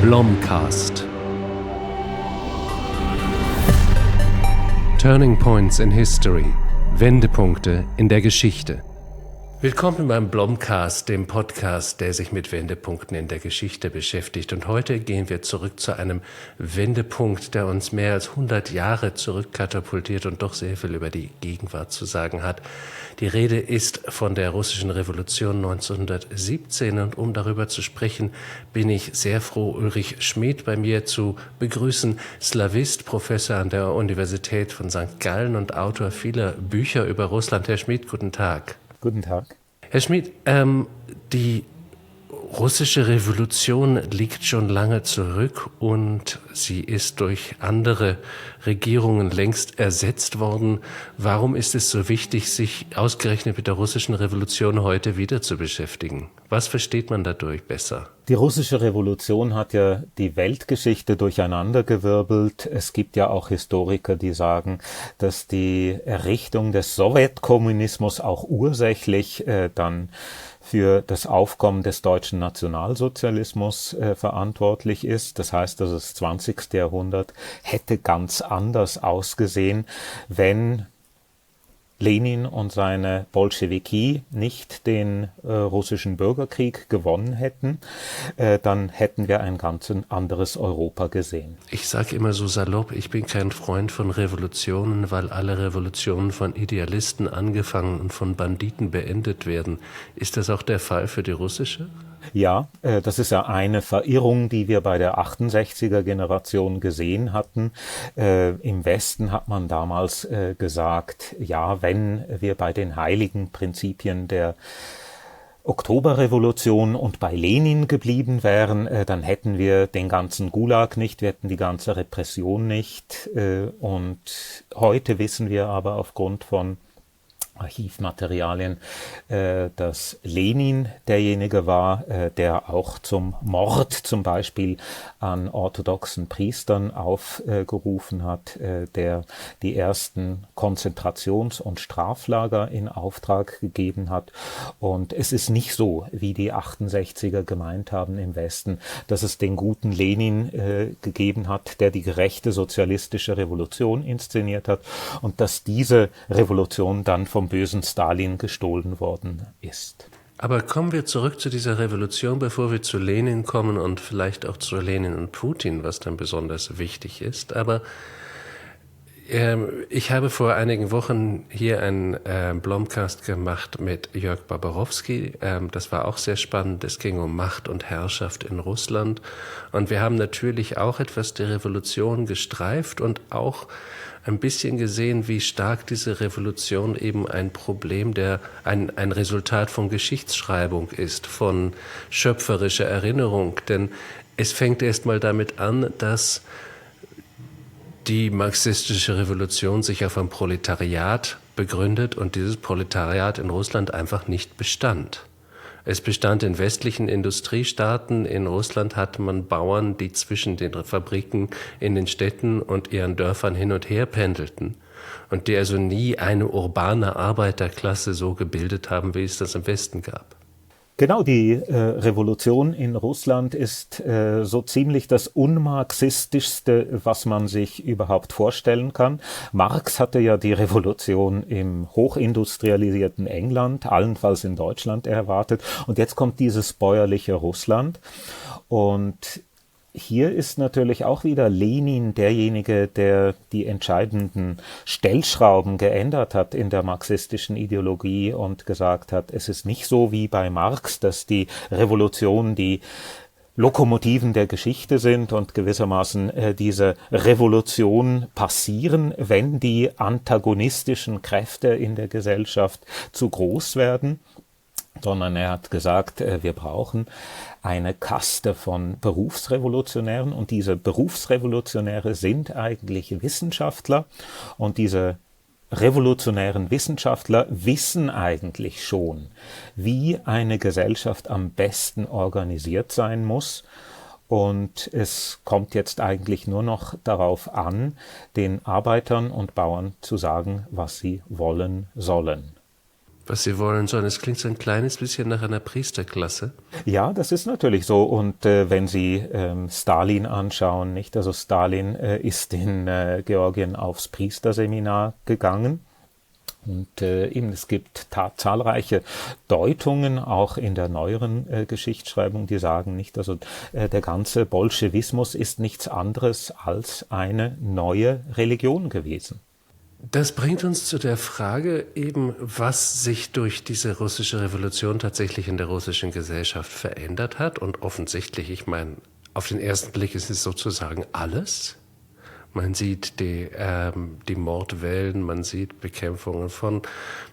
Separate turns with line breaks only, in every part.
Blomcast. Turning Points in History. Wendepunkte in der Geschichte. Willkommen beim Blomcast, dem Podcast, der sich mit Wendepunkten in der Geschichte beschäftigt. Und heute gehen wir zurück zu einem Wendepunkt, der uns mehr als 100 Jahre zurückkatapultiert und doch sehr viel über die Gegenwart zu sagen hat. Die Rede ist von der russischen Revolution 1917 und um darüber zu sprechen, bin ich sehr froh, Ulrich Schmid bei mir zu begrüßen. Slawist, Professor an der Universität von St. Gallen und Autor vieler Bücher über Russland. Herr Schmid, guten Tag.
Guten Tag.
Herr Schmid, die russische Revolution liegt schon lange zurück und sie ist durch andere Regierungen längst ersetzt worden. Warum ist es so wichtig, sich ausgerechnet mit der russischen Revolution heute wieder zu beschäftigen? Was versteht man dadurch besser?
Die russische Revolution hat ja die Weltgeschichte durcheinandergewirbelt. Es gibt ja auch Historiker, die sagen, dass die Errichtung des Sowjetkommunismus auch ursächlich dann für das Aufkommen des deutschen Nationalsozialismus verantwortlich ist. Das heißt, dass das 20. Jahrhundert hätte ganz anders ausgesehen, wenn Lenin und seine Bolschewiki nicht den russischen Bürgerkrieg gewonnen hätten, dann hätten wir ein ganz anderes Europa gesehen.
Ich sage immer so salopp, ich bin kein Freund von Revolutionen, weil alle Revolutionen von Idealisten angefangen und von Banditen beendet werden. Ist das auch der Fall für die russische?
Ja, das ist ja eine Verirrung, die wir bei der 68er-Generation gesehen hatten. Im Westen hat man damals gesagt, ja, wenn wir bei den heiligen Prinzipien der Oktoberrevolution und bei Lenin geblieben wären, dann hätten wir den ganzen Gulag nicht, wir hätten die ganze Repression nicht. Und heute wissen wir aber aufgrund von Archivmaterialien, dass Lenin derjenige war, der auch zum Mord zum Beispiel an orthodoxen Priestern aufgerufen hat, der die ersten Konzentrations- und Straflager in Auftrag gegeben hat. Und es ist nicht so, wie die 68er gemeint haben im Westen, dass es den guten Lenin gegeben hat, der die gerechte sozialistische Revolution inszeniert hat und dass diese Revolution dann vom bösen Stalin gestohlen worden ist.
Aber kommen wir zurück zu dieser Revolution, bevor wir zu Lenin kommen und vielleicht auch zu Lenin und Putin, was dann besonders wichtig ist. Aber ich habe vor einigen Wochen hier einen Blomcast gemacht mit Jörg Babarowski. Das war auch sehr spannend. Es ging um Macht und Herrschaft in Russland. Und wir haben natürlich auch etwas der Revolution gestreift und auch ein bisschen gesehen, wie stark diese Revolution eben ein Problem, ein Resultat von Geschichtsschreibung ist, von schöpferischer Erinnerung. Denn es fängt erst mal damit an, dass die marxistische Revolution sich auf ein Proletariat begründet und dieses Proletariat in Russland einfach nicht bestand. Es bestand in westlichen Industriestaaten. In Russland hatte man Bauern, die zwischen den Fabriken in den Städten und ihren Dörfern hin und her pendelten und die also nie eine urbane Arbeiterklasse so gebildet haben, wie es das im Westen gab.
Genau, die Revolution in Russland ist so ziemlich das unmarxistischste, was man sich überhaupt vorstellen kann. Marx hatte ja die Revolution im hochindustrialisierten England, allenfalls in Deutschland erwartet. Und jetzt kommt dieses bäuerliche Russland. Und hier ist natürlich auch wieder Lenin derjenige, der die entscheidenden Stellschrauben geändert hat in der marxistischen Ideologie und gesagt hat, es ist nicht so wie bei Marx, dass die Revolution die Lokomotiven der Geschichte sind und gewissermaßen diese Revolution passieren, wenn die antagonistischen Kräfte in der Gesellschaft zu groß werden, sondern er hat gesagt, wir brauchen eine Kaste von Berufsrevolutionären und diese Berufsrevolutionäre sind eigentlich Wissenschaftler und diese revolutionären Wissenschaftler wissen eigentlich schon, wie eine Gesellschaft am besten organisiert sein muss. Und es kommt jetzt eigentlich nur noch darauf an, den Arbeitern und Bauern zu sagen, was sie wollen sollen.
was sie wollen, sondern es klingt so ein kleines bisschen nach einer Priesterklasse.
Ja, das ist natürlich so. Und wenn Sie Stalin anschauen, nicht? Also Stalin ist in Georgien aufs Priesterseminar gegangen. Und eben, es gibt zahlreiche Deutungen, auch in der neueren Geschichtsschreibung, die sagen nicht, also der ganze Bolschewismus ist nichts anderes als eine neue Religion gewesen.
Das bringt uns zu der Frage eben, was sich durch diese russische Revolution tatsächlich in der russischen Gesellschaft verändert hat. Und offensichtlich, ich meine, auf den ersten Blick ist es sozusagen alles. Man sieht die Mordwellen, man sieht Bekämpfungen von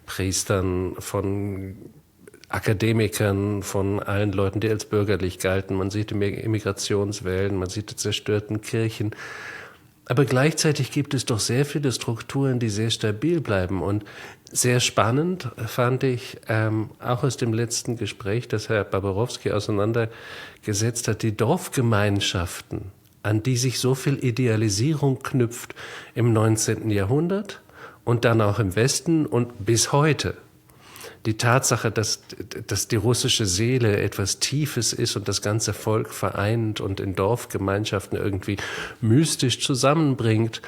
Priestern, von Akademikern, von allen Leuten, die als bürgerlich galten. Man sieht die Immigrationswellen, man sieht die zerstörten Kirchen. Aber gleichzeitig gibt es doch sehr viele Strukturen, die sehr stabil bleiben. Und sehr spannend fand ich auch aus dem letzten Gespräch, das Herr Barbarowski auseinandergesetzt hat, die Dorfgemeinschaften, an die sich so viel Idealisierung knüpft im 19. Jahrhundert und dann auch im Westen und bis heute. Die Tatsache, dass die russische Seele etwas Tiefes ist und das ganze Volk vereint und in Dorfgemeinschaften irgendwie mystisch zusammenbringt.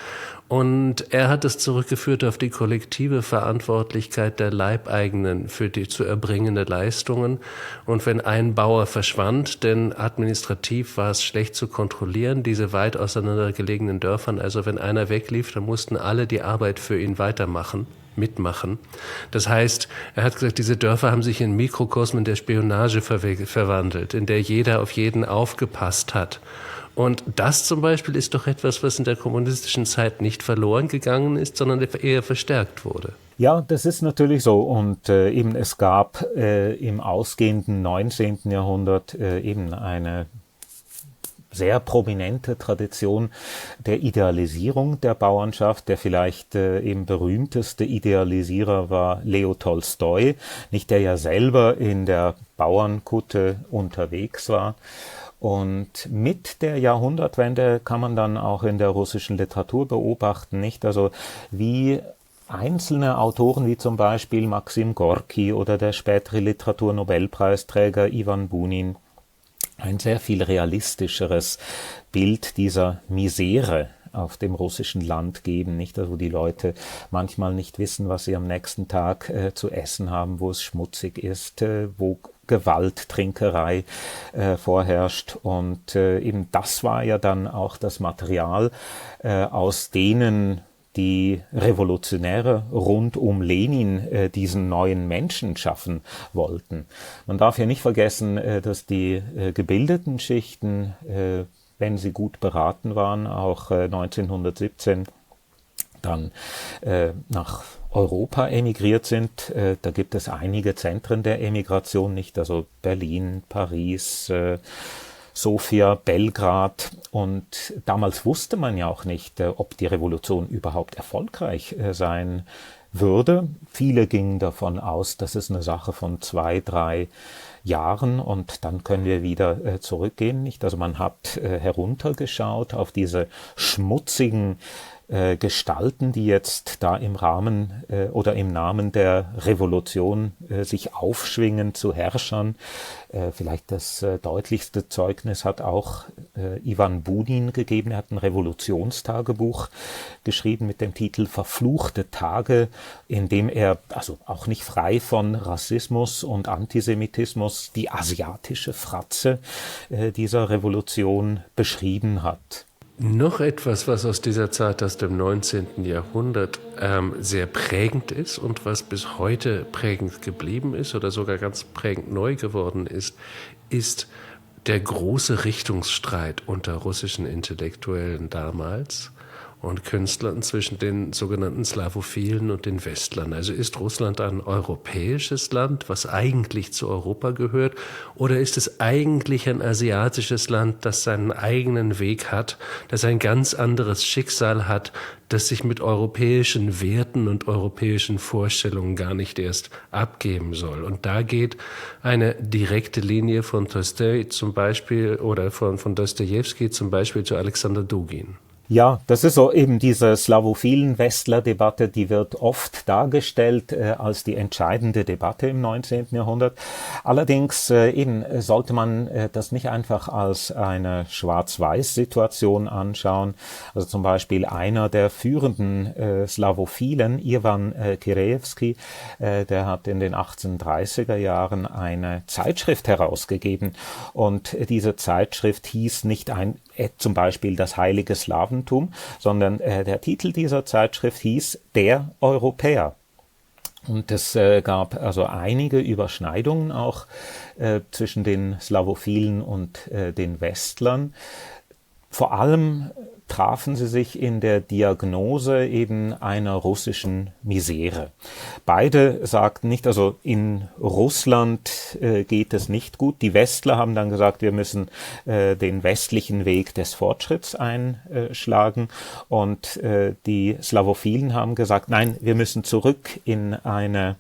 Und er hat es zurückgeführt auf die kollektive Verantwortlichkeit der Leibeigenen für die zu erbringende Leistungen. Und wenn ein Bauer verschwand, denn administrativ war es schlecht zu kontrollieren, diese weit auseinander gelegenen Dörfern, also wenn einer weglief, dann mussten alle die Arbeit für ihn mitmachen. Das heißt, er hat gesagt, diese Dörfer haben sich in Mikrokosmen der Spionage verwandelt, in der jeder auf jeden aufgepasst hat. Und das zum Beispiel ist doch etwas, was in der kommunistischen Zeit nicht verloren gegangen ist, sondern eher verstärkt wurde.
Ja, das ist natürlich so. Und eben es gab im ausgehenden 19. Jahrhundert eben eine sehr prominente Tradition der Idealisierung der Bauernschaft. Der vielleicht eben berühmteste Idealisierer war Leo Tolstoi, nicht, der ja selber in der Bauernkutte unterwegs war. Und mit der Jahrhundertwende kann man dann auch in der russischen Literatur beobachten, nicht? Also wie einzelne Autoren wie zum Beispiel Maxim Gorki oder der spätere Literaturnobelpreisträger Iwan Bunin ein sehr viel realistischeres Bild dieser Misere auf dem russischen Land geben, nicht? Also wo die Leute manchmal nicht wissen, was sie am nächsten Tag zu essen haben, wo es schmutzig ist, wo Gewalt, Trinkerei vorherrscht. Und eben das war ja dann auch das Material, aus denen die Revolutionäre rund um Lenin diesen neuen Menschen schaffen wollten. Man darf ja nicht vergessen, dass die gebildeten Schichten, wenn sie gut beraten waren, auch 1917 dann nach Europa emigriert sind. Da gibt es einige Zentren der Emigration, nicht? Also Berlin, Paris, Sofia, Belgrad. Und damals wusste man ja auch nicht, ob die Revolution überhaupt erfolgreich sein würde. Viele gingen davon aus, das ist eine Sache von 2-3 Jahren und dann können wir wieder zurückgehen, nicht? Also man hat heruntergeschaut auf diese schmutzigen Gestalten, die jetzt da im Rahmen oder im Namen der Revolution sich aufschwingen zu Herrschern. Vielleicht das deutlichste Zeugnis hat auch Iwan Bunin gegeben. Er hat ein Revolutionstagebuch geschrieben mit dem Titel Verfluchte Tage, in dem er, also auch nicht frei von Rassismus und Antisemitismus, die asiatische Fratze dieser Revolution beschrieben hat.
Noch etwas, was aus dieser Zeit, aus dem 19. Jahrhundert sehr prägend ist und was bis heute prägend geblieben ist oder sogar ganz prägend neu geworden ist, ist der große Richtungsstreit unter russischen Intellektuellen damals und Künstlern zwischen den sogenannten Slawophilen und den Westlern. Also ist Russland ein europäisches Land, was eigentlich zu Europa gehört, oder ist es eigentlich ein asiatisches Land, das seinen eigenen Weg hat, das ein ganz anderes Schicksal hat, das sich mit europäischen Werten und europäischen Vorstellungen gar nicht erst abgeben soll. Und da geht eine direkte Linie von Tolstoi zum Beispiel oder von Dostojewski zum Beispiel zu Alexander Dugin.
Ja, das ist so eben diese slawophilen Westler-Debatte, die wird oft dargestellt als die entscheidende Debatte im 19. Jahrhundert. Allerdings eben sollte man das nicht einfach als eine Schwarz-Weiß-Situation anschauen. Also zum Beispiel einer der führenden Slawophilen, Iwan Kirejewski, der hat in den 1830er Jahren eine Zeitschrift herausgegeben. Und diese Zeitschrift hieß nicht zum Beispiel das heilige Slawentum, sondern der Titel dieser Zeitschrift hieß Der Europäer. Und es gab also einige Überschneidungen auch zwischen den Slawophilen und den Westlern. Vor allem trafen sie sich in der Diagnose eben einer russischen Misere. Beide sagten nicht, also in Russland geht es nicht gut. Die Westler haben dann gesagt, wir müssen den westlichen Weg des Fortschritts einschlagen. Und die Slawophilen haben gesagt, nein, wir müssen zurück in eine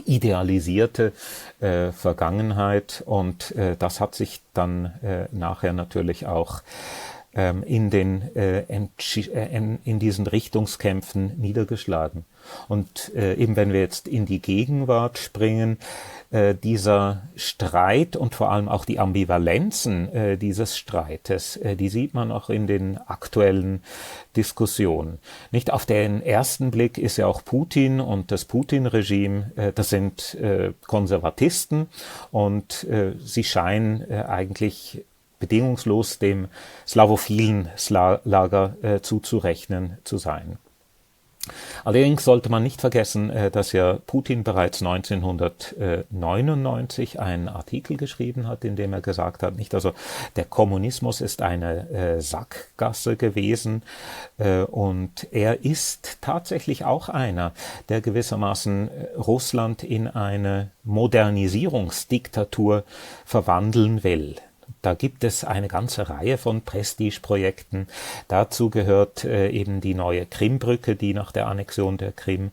idealisierte Vergangenheit. Und das hat sich dann nachher natürlich auch in diesen Richtungskämpfen niedergeschlagen. Und eben wenn wir jetzt in die Gegenwart springen, dieser Streit und vor allem auch die Ambivalenzen dieses Streites, die sieht man auch in den aktuellen Diskussionen. Nicht auf den ersten Blick ist ja auch Putin und das Putin-Regime, das sind Konservatisten und sie scheinen eigentlich bedingungslos dem slawophilen Lager zuzurechnen zu sein. Allerdings sollte man nicht vergessen, dass ja Putin bereits 1999 einen Artikel geschrieben hat, in dem er gesagt hat, nicht, also der Kommunismus ist eine Sackgasse gewesen und er ist tatsächlich auch einer, der gewissermaßen Russland in eine Modernisierungsdiktatur verwandeln will. Da gibt es eine ganze Reihe von Prestigeprojekten. Dazu gehört eben die neue Krimbrücke, die nach der Annexion der Krim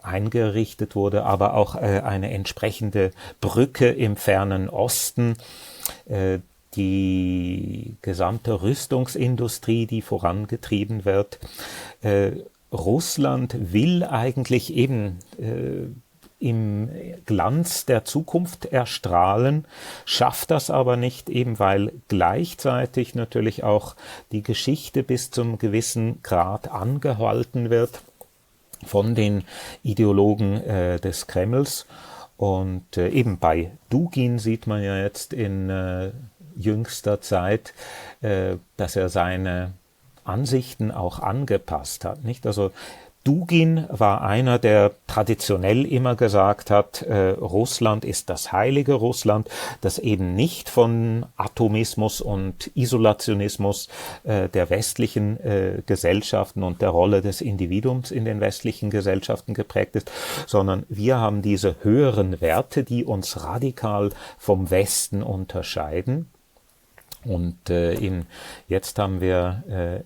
eingerichtet wurde, aber auch eine entsprechende Brücke im fernen Osten. Die gesamte Rüstungsindustrie, die vorangetrieben wird. Russland will eigentlich eben im Glanz der Zukunft erstrahlen, schafft das aber nicht, eben weil gleichzeitig natürlich auch die Geschichte bis zum gewissen Grad angehalten wird von den Ideologen des Kremls. Und eben bei Dugin sieht man ja jetzt in jüngster Zeit, dass er seine Ansichten auch angepasst hat, nicht? Also Dugin war einer, der traditionell immer gesagt hat, Russland ist das heilige Russland, das eben nicht von Atomismus und Isolationismus der westlichen Gesellschaften und der Rolle des Individuums in den westlichen Gesellschaften geprägt ist, sondern wir haben diese höheren Werte, die uns radikal vom Westen unterscheiden. Und jetzt haben wir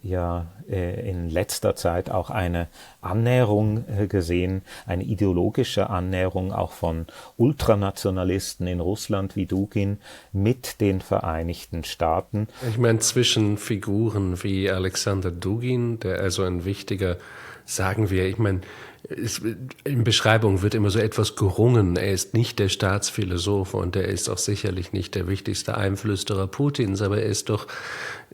in letzter Zeit auch eine Annäherung gesehen, eine ideologische Annäherung auch von Ultranationalisten in Russland wie Dugin mit den Vereinigten Staaten.
Ich meine, zwischen Figuren wie Alexander Dugin, der also ein wichtiger, sagen wir, ich meine, in Beschreibung wird immer so etwas gerungen. Er ist nicht der Staatsphilosoph und er ist auch sicherlich nicht der wichtigste Einflüsterer Putins, aber er ist doch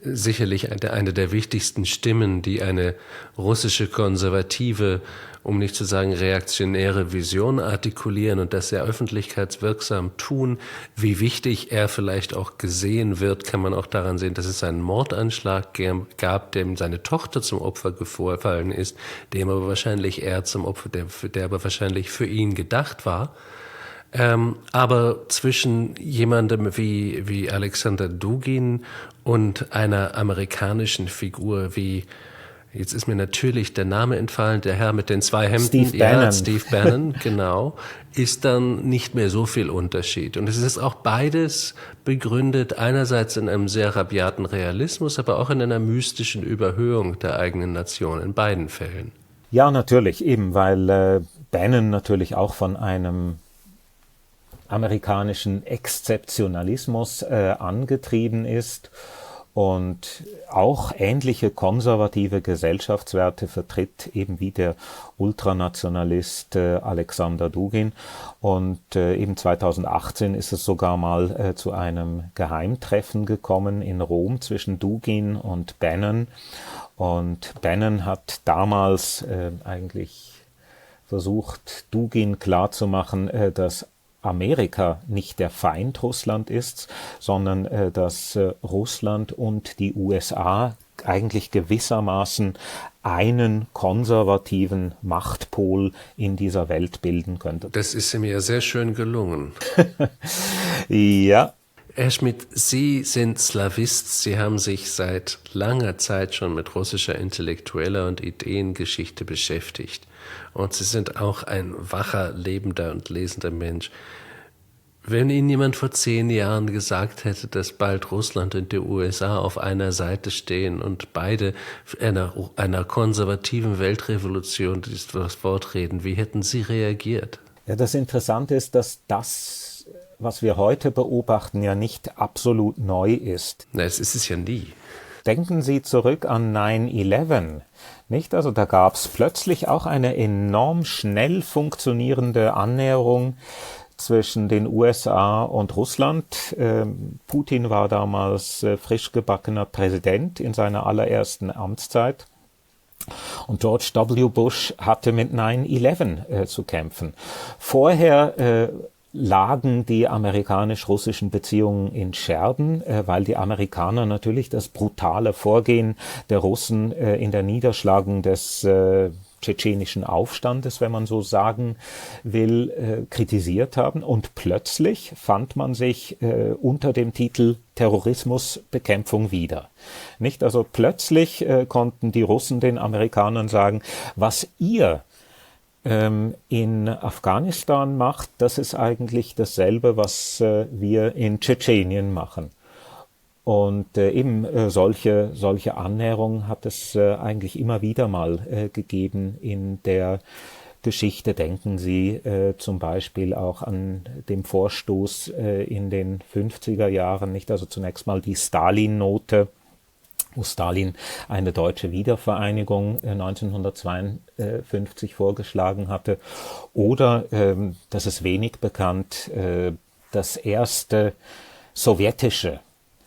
sicherlich eine der wichtigsten Stimmen, die eine russische konservative, um nicht zu sagen reaktionäre Vision artikulieren und das sehr öffentlichkeitswirksam tun. Wie wichtig er vielleicht auch gesehen wird, kann man auch daran sehen, dass es einen Mordanschlag gab, dem seine Tochter zum Opfer gefallen ist, dem aber wahrscheinlich er zum Opfer, der aber wahrscheinlich für ihn gedacht war. Aber zwischen jemandem wie Alexander Dugin und einer amerikanischen Figur wie, jetzt ist mir natürlich der Name entfallen, der Herr mit den zwei Hemden,
Steve Bannon.
Ja, Steve Bannon, genau, ist dann nicht mehr so viel Unterschied. Und es ist auch beides begründet, einerseits in einem sehr rabiaten Realismus, aber auch in einer mystischen Überhöhung der eigenen Nation, in beiden Fällen.
Ja, natürlich, eben, weil Bannon natürlich auch von einem amerikanischen Exzeptionalismus angetrieben ist Und auch ähnliche konservative Gesellschaftswerte vertritt eben wie der Ultranationalist Alexander Dugin. Und eben 2018 ist es sogar mal zu einem Geheimtreffen gekommen in Rom zwischen Dugin und Bannon. Und Bannon hat damals eigentlich versucht, Dugin klarzumachen, dass Amerika nicht der Feind Russland ist, sondern dass Russland und die USA eigentlich gewissermaßen einen konservativen Machtpol in dieser Welt bilden könnten.
Das ist ihm ja sehr schön gelungen.
Ja.
Herr Schmidt, Sie sind Slawist. Sie haben sich seit langer Zeit schon mit russischer intellektueller und Ideengeschichte beschäftigt. Und Sie sind auch ein wacher, lebender und lesender Mensch. Wenn Ihnen jemand vor 10 Jahren gesagt hätte, dass bald Russland und die USA auf einer Seite stehen und beide einer konservativen Weltrevolution das Wort reden, wie hätten Sie reagiert?
Ja, das Interessante ist, dass das, was wir heute beobachten, ja nicht absolut neu ist.
Na, es ist es ja nie.
Denken Sie zurück an 9/11. Nicht? Also da gab es plötzlich auch eine enorm schnell funktionierende Annäherung zwischen den USA und Russland. Putin war damals frisch gebackener Präsident in seiner allerersten Amtszeit. Und George W. Bush hatte mit 9/11 zu kämpfen. Vorher lagen die amerikanisch-russischen Beziehungen in Scherben, weil die Amerikaner natürlich das brutale Vorgehen der Russen in der Niederschlagung des tschetschenischen Aufstandes, wenn man so sagen will, kritisiert haben. Und plötzlich fand man sich unter dem Titel Terrorismusbekämpfung wieder. Nicht? Also plötzlich konnten die Russen den Amerikanern sagen, was ihr in Afghanistan macht, das ist eigentlich dasselbe, was wir in Tschetschenien machen. Und eben solche Annäherungen hat es eigentlich immer wieder mal gegeben in der Geschichte. Denken Sie zum Beispiel auch an den Vorstoß in den 50er Jahren, nicht? Also zunächst mal die Stalin-Note, wo Stalin eine deutsche Wiedervereinigung 1952 vorgeschlagen hatte. Oder, das ist wenig bekannt, das erste sowjetische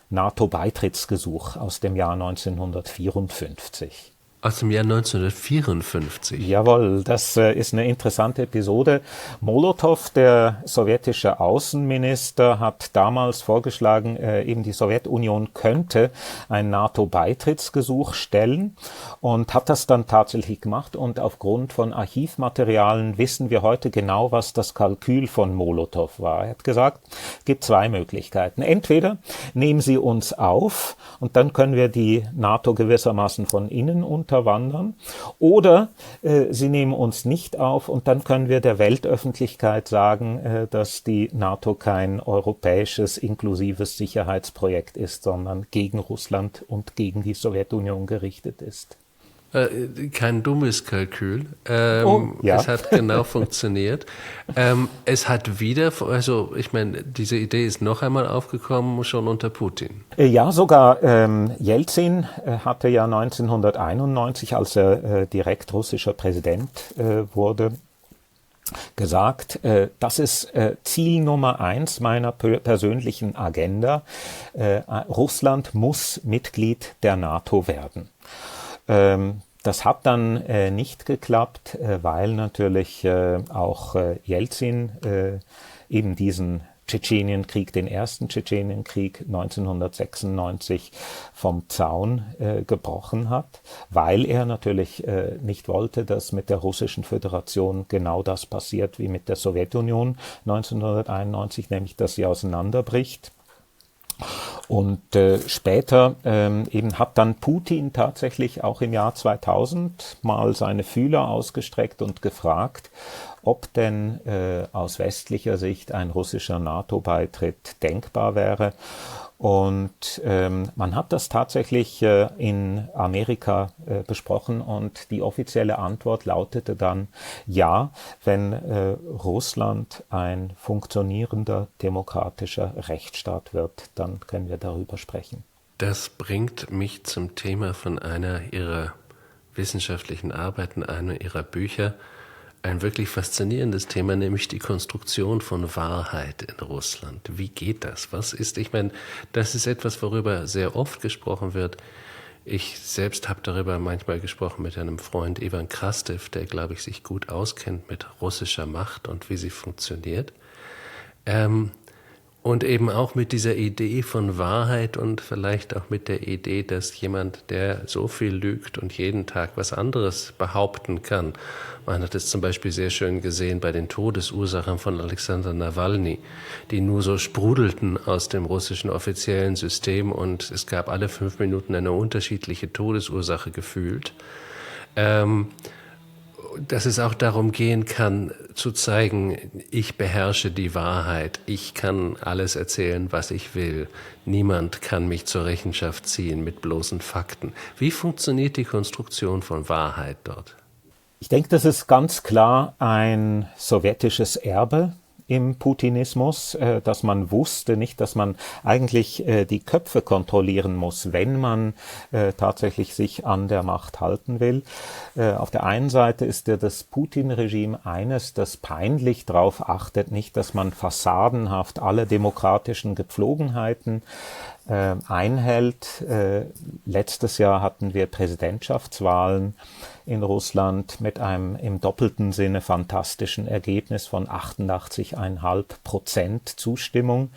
NATO-Beitrittsgesuch aus dem Jahr 1954.
Aus dem Jahr 1954?
Jawohl, das ist eine interessante Episode. Molotow, der sowjetische Außenminister, hat damals vorgeschlagen, eben die Sowjetunion könnte ein NATO-Beitrittsgesuch stellen und hat das dann tatsächlich gemacht. Und aufgrund von Archivmaterialien wissen wir heute genau, was das Kalkül von Molotow war. Er hat gesagt, es gibt 2 Möglichkeiten. Entweder nehmen Sie uns auf und dann können wir die NATO gewissermaßen von innen unterwandern, oder sie nehmen uns nicht auf und dann können wir der Weltöffentlichkeit sagen, dass die NATO kein europäisches inklusives Sicherheitsprojekt ist, sondern gegen Russland und gegen die Sowjetunion gerichtet ist.
Kein dummes Kalkül.
Ja.
Es hat genau funktioniert. Es hat wieder, also ich meine, diese Idee ist noch einmal aufgekommen, schon unter Putin.
Ja, sogar Jelzin hatte ja 1991, als er direkt russischer Präsident wurde, gesagt, das ist Ziel Nummer 1 meiner persönlichen Agenda. Russland muss Mitglied der NATO werden. Das hat dann nicht geklappt, weil natürlich auch Jelzin eben diesen Tschetschenienkrieg, den ersten Tschetschenienkrieg 1996 vom Zaun gebrochen hat, weil er natürlich nicht wollte, dass mit der Russischen Föderation genau das passiert wie mit der Sowjetunion 1991, nämlich dass sie auseinanderbricht. Und später eben hat dann Putin tatsächlich auch im Jahr 2000 mal seine Fühler ausgestreckt und gefragt, ob denn aus westlicher Sicht ein russischer NATO-Beitritt denkbar wäre. Und man hat das tatsächlich in Amerika besprochen und die offizielle Antwort lautete dann, ja, wenn Russland ein funktionierender demokratischer Rechtsstaat wird, dann können wir darüber sprechen.
Das bringt mich zum Thema von einer Ihrer wissenschaftlichen Arbeiten, einer Ihrer Bücher. Ein wirklich faszinierendes Thema, nämlich die Konstruktion von Wahrheit in Russland. Wie geht das? Ich meine, das ist etwas, worüber sehr oft gesprochen wird. Ich selbst habe darüber manchmal gesprochen mit einem Freund, Ivan Krastev, der, glaube ich, sich gut auskennt mit russischer Macht und wie sie funktioniert. Und eben auch mit dieser Idee von Wahrheit und vielleicht auch mit der Idee, dass jemand, der so viel lügt und jeden Tag was anderes behaupten kann. Man hat es zum Beispiel sehr schön gesehen bei den Todesursachen von Alexander Nawalny, die nur so sprudelten aus dem russischen offiziellen System und es gab alle 5 Minuten eine unterschiedliche Todesursache gefühlt. Dass es auch darum gehen kann, zu zeigen, ich beherrsche die Wahrheit, ich kann alles erzählen, was ich will. Niemand kann mich zur Rechenschaft ziehen mit bloßen Fakten. Wie funktioniert die Konstruktion von Wahrheit dort?
Ich denke, das ist ganz klar ein sowjetisches Erbe im Putinismus, dass man wusste, nicht, dass man eigentlich die Köpfe kontrollieren muss, wenn man tatsächlich sich an der Macht halten will. Auf der einen Seite ist ja das Putin-Regime eines, das peinlich darauf achtet, nicht, dass man fassadenhaft alle demokratischen Gepflogenheiten einhält. Letztes Jahr hatten wir Präsidentschaftswahlen in Russland mit einem im doppelten Sinne fantastischen Ergebnis von 88,5% Zustimmung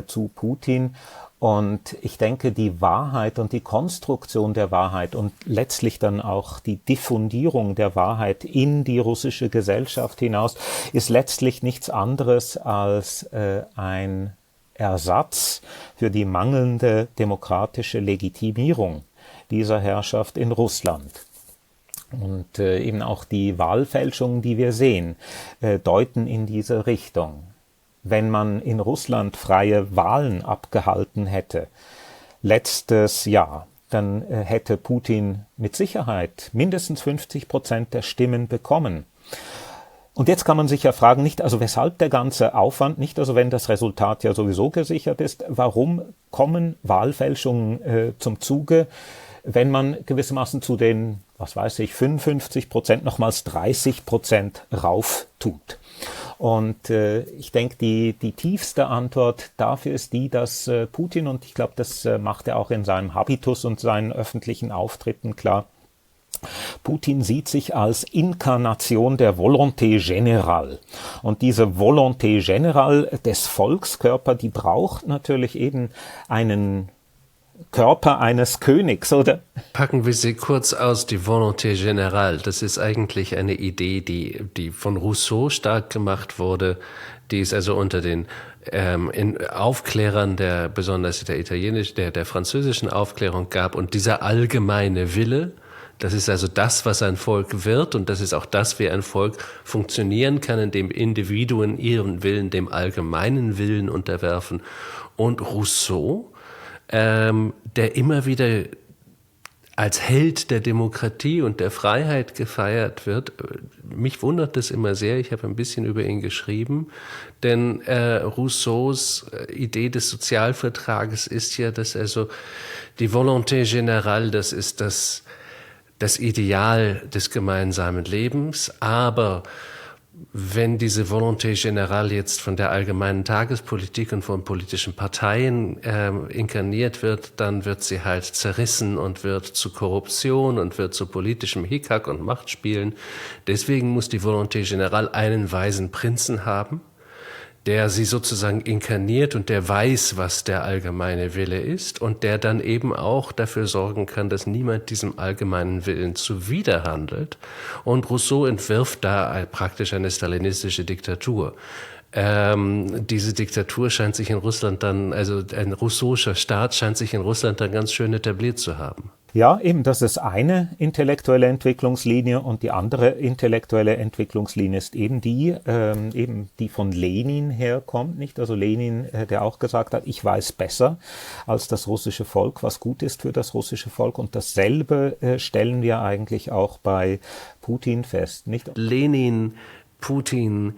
zu Putin. Und ich denke, die Wahrheit und die Konstruktion der Wahrheit und letztlich dann auch die Diffundierung der Wahrheit in die russische Gesellschaft hinaus ist letztlich nichts anderes als ein Ersatz für die mangelnde demokratische Legitimierung dieser Herrschaft in Russland. Und eben auch die Wahlfälschungen, die wir sehen, deuten in diese Richtung. Wenn man in Russland freie Wahlen abgehalten hätte, letztes Jahr, dann hätte Putin mit Sicherheit mindestens 50% der Stimmen bekommen. Und jetzt kann man sich ja fragen, nicht also weshalb der ganze Aufwand, nicht also wenn das Resultat ja sowieso gesichert ist, warum kommen Wahlfälschungen zum Zuge, wenn man gewissermaßen zu den, 55%, nochmals 30% rauf tut. Und ich denke, die tiefste Antwort dafür ist die, dass Putin, und ich glaube, das macht er auch in seinem Habitus und seinen öffentlichen Auftritten klar, Putin sieht sich als Inkarnation der Volonté générale. Und diese Volonté générale des Volkskörper, die braucht natürlich eben einen Körper eines Königs, oder?
Packen wir sie kurz aus, die Volonté générale. Das ist eigentlich eine Idee, die von Rousseau stark gemacht wurde. Die ist also unter den Aufklärern besonders der französischen Aufklärung gab. Und dieser allgemeine Wille, das ist also das, was ein Volk wird, und das ist auch das, wie ein Volk funktionieren kann, indem Individuen ihren Willen dem allgemeinen Willen unterwerfen. Und Rousseau, der immer wieder als Held der Demokratie und der Freiheit gefeiert wird. Mich wundert das immer sehr, ich habe ein bisschen über ihn geschrieben, denn Rousseaus Idee des Sozialvertrages ist ja, dass also die Volonté générale, das ist das Ideal des gemeinsamen Lebens, aber wenn diese Volonté générale jetzt von der allgemeinen Tagespolitik und von politischen Parteien inkarniert wird, dann wird sie halt zerrissen und wird zu Korruption und wird zu politischem Hickhack und Machtspielen. Deswegen muss die Volonté générale einen weisen Prinzen haben, der sie sozusagen inkarniert und der weiß, was der allgemeine Wille ist und der dann eben auch dafür sorgen kann, dass niemand diesem allgemeinen Willen zuwiderhandelt. Und Rousseau entwirft da praktisch eine stalinistische Diktatur. Diese Diktatur scheint sich in Russland dann, also ein rousseauischer Staat scheint sich in Russland dann ganz schön etabliert zu haben.
Ja, eben, das ist eine intellektuelle Entwicklungslinie, und die andere intellektuelle Entwicklungslinie ist eben die von Lenin herkommt, nicht? Also Lenin, der auch gesagt hat, ich weiß besser als das russische Volk, was gut ist für das russische Volk, und dasselbe stellen wir eigentlich auch bei Putin fest, nicht?
Lenin, Putin,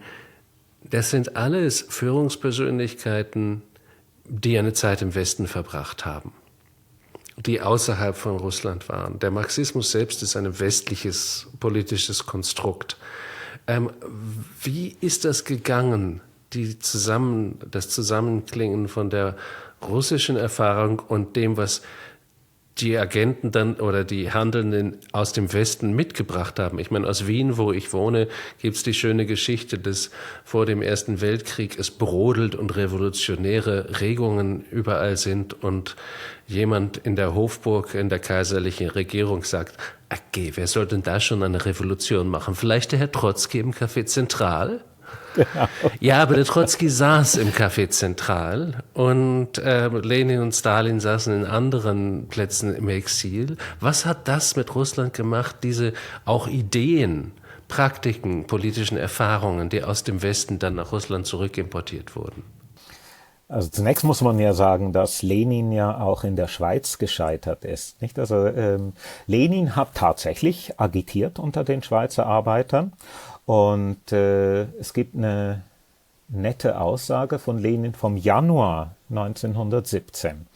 das sind alles Führungspersönlichkeiten, die eine Zeit im Westen verbracht haben. die außerhalb von Russland waren. Der Marxismus selbst ist ein westliches politisches Konstrukt. Wie ist das gegangen, das Zusammenklingen von der russischen Erfahrung und dem, was die Agenten dann oder die Handelnden aus dem Westen mitgebracht haben? Ich meine, aus Wien, wo ich wohne, gibt es die schöne Geschichte, dass vor dem Ersten Weltkrieg es brodelt und revolutionäre Regungen überall sind und jemand in der Hofburg, in der kaiserlichen Regierung sagt, okay, wer soll denn da schon eine Revolution machen? Vielleicht der Herr Trotzki im Café Zentral? Genau. Ja, aber der Trotzki saß im Café Zentral und Lenin und Stalin saßen in anderen Plätzen im Exil. Was hat das mit Russland gemacht, diese auch Ideen, Praktiken, politischen Erfahrungen, die aus dem Westen dann nach Russland zurückimportiert wurden?
Also zunächst muss man ja sagen, dass Lenin ja auch in der Schweiz gescheitert ist. Nicht? Also Lenin hat tatsächlich agitiert unter den Schweizer Arbeitern und es gibt eine nette Aussage von Lenin vom Januar 1917.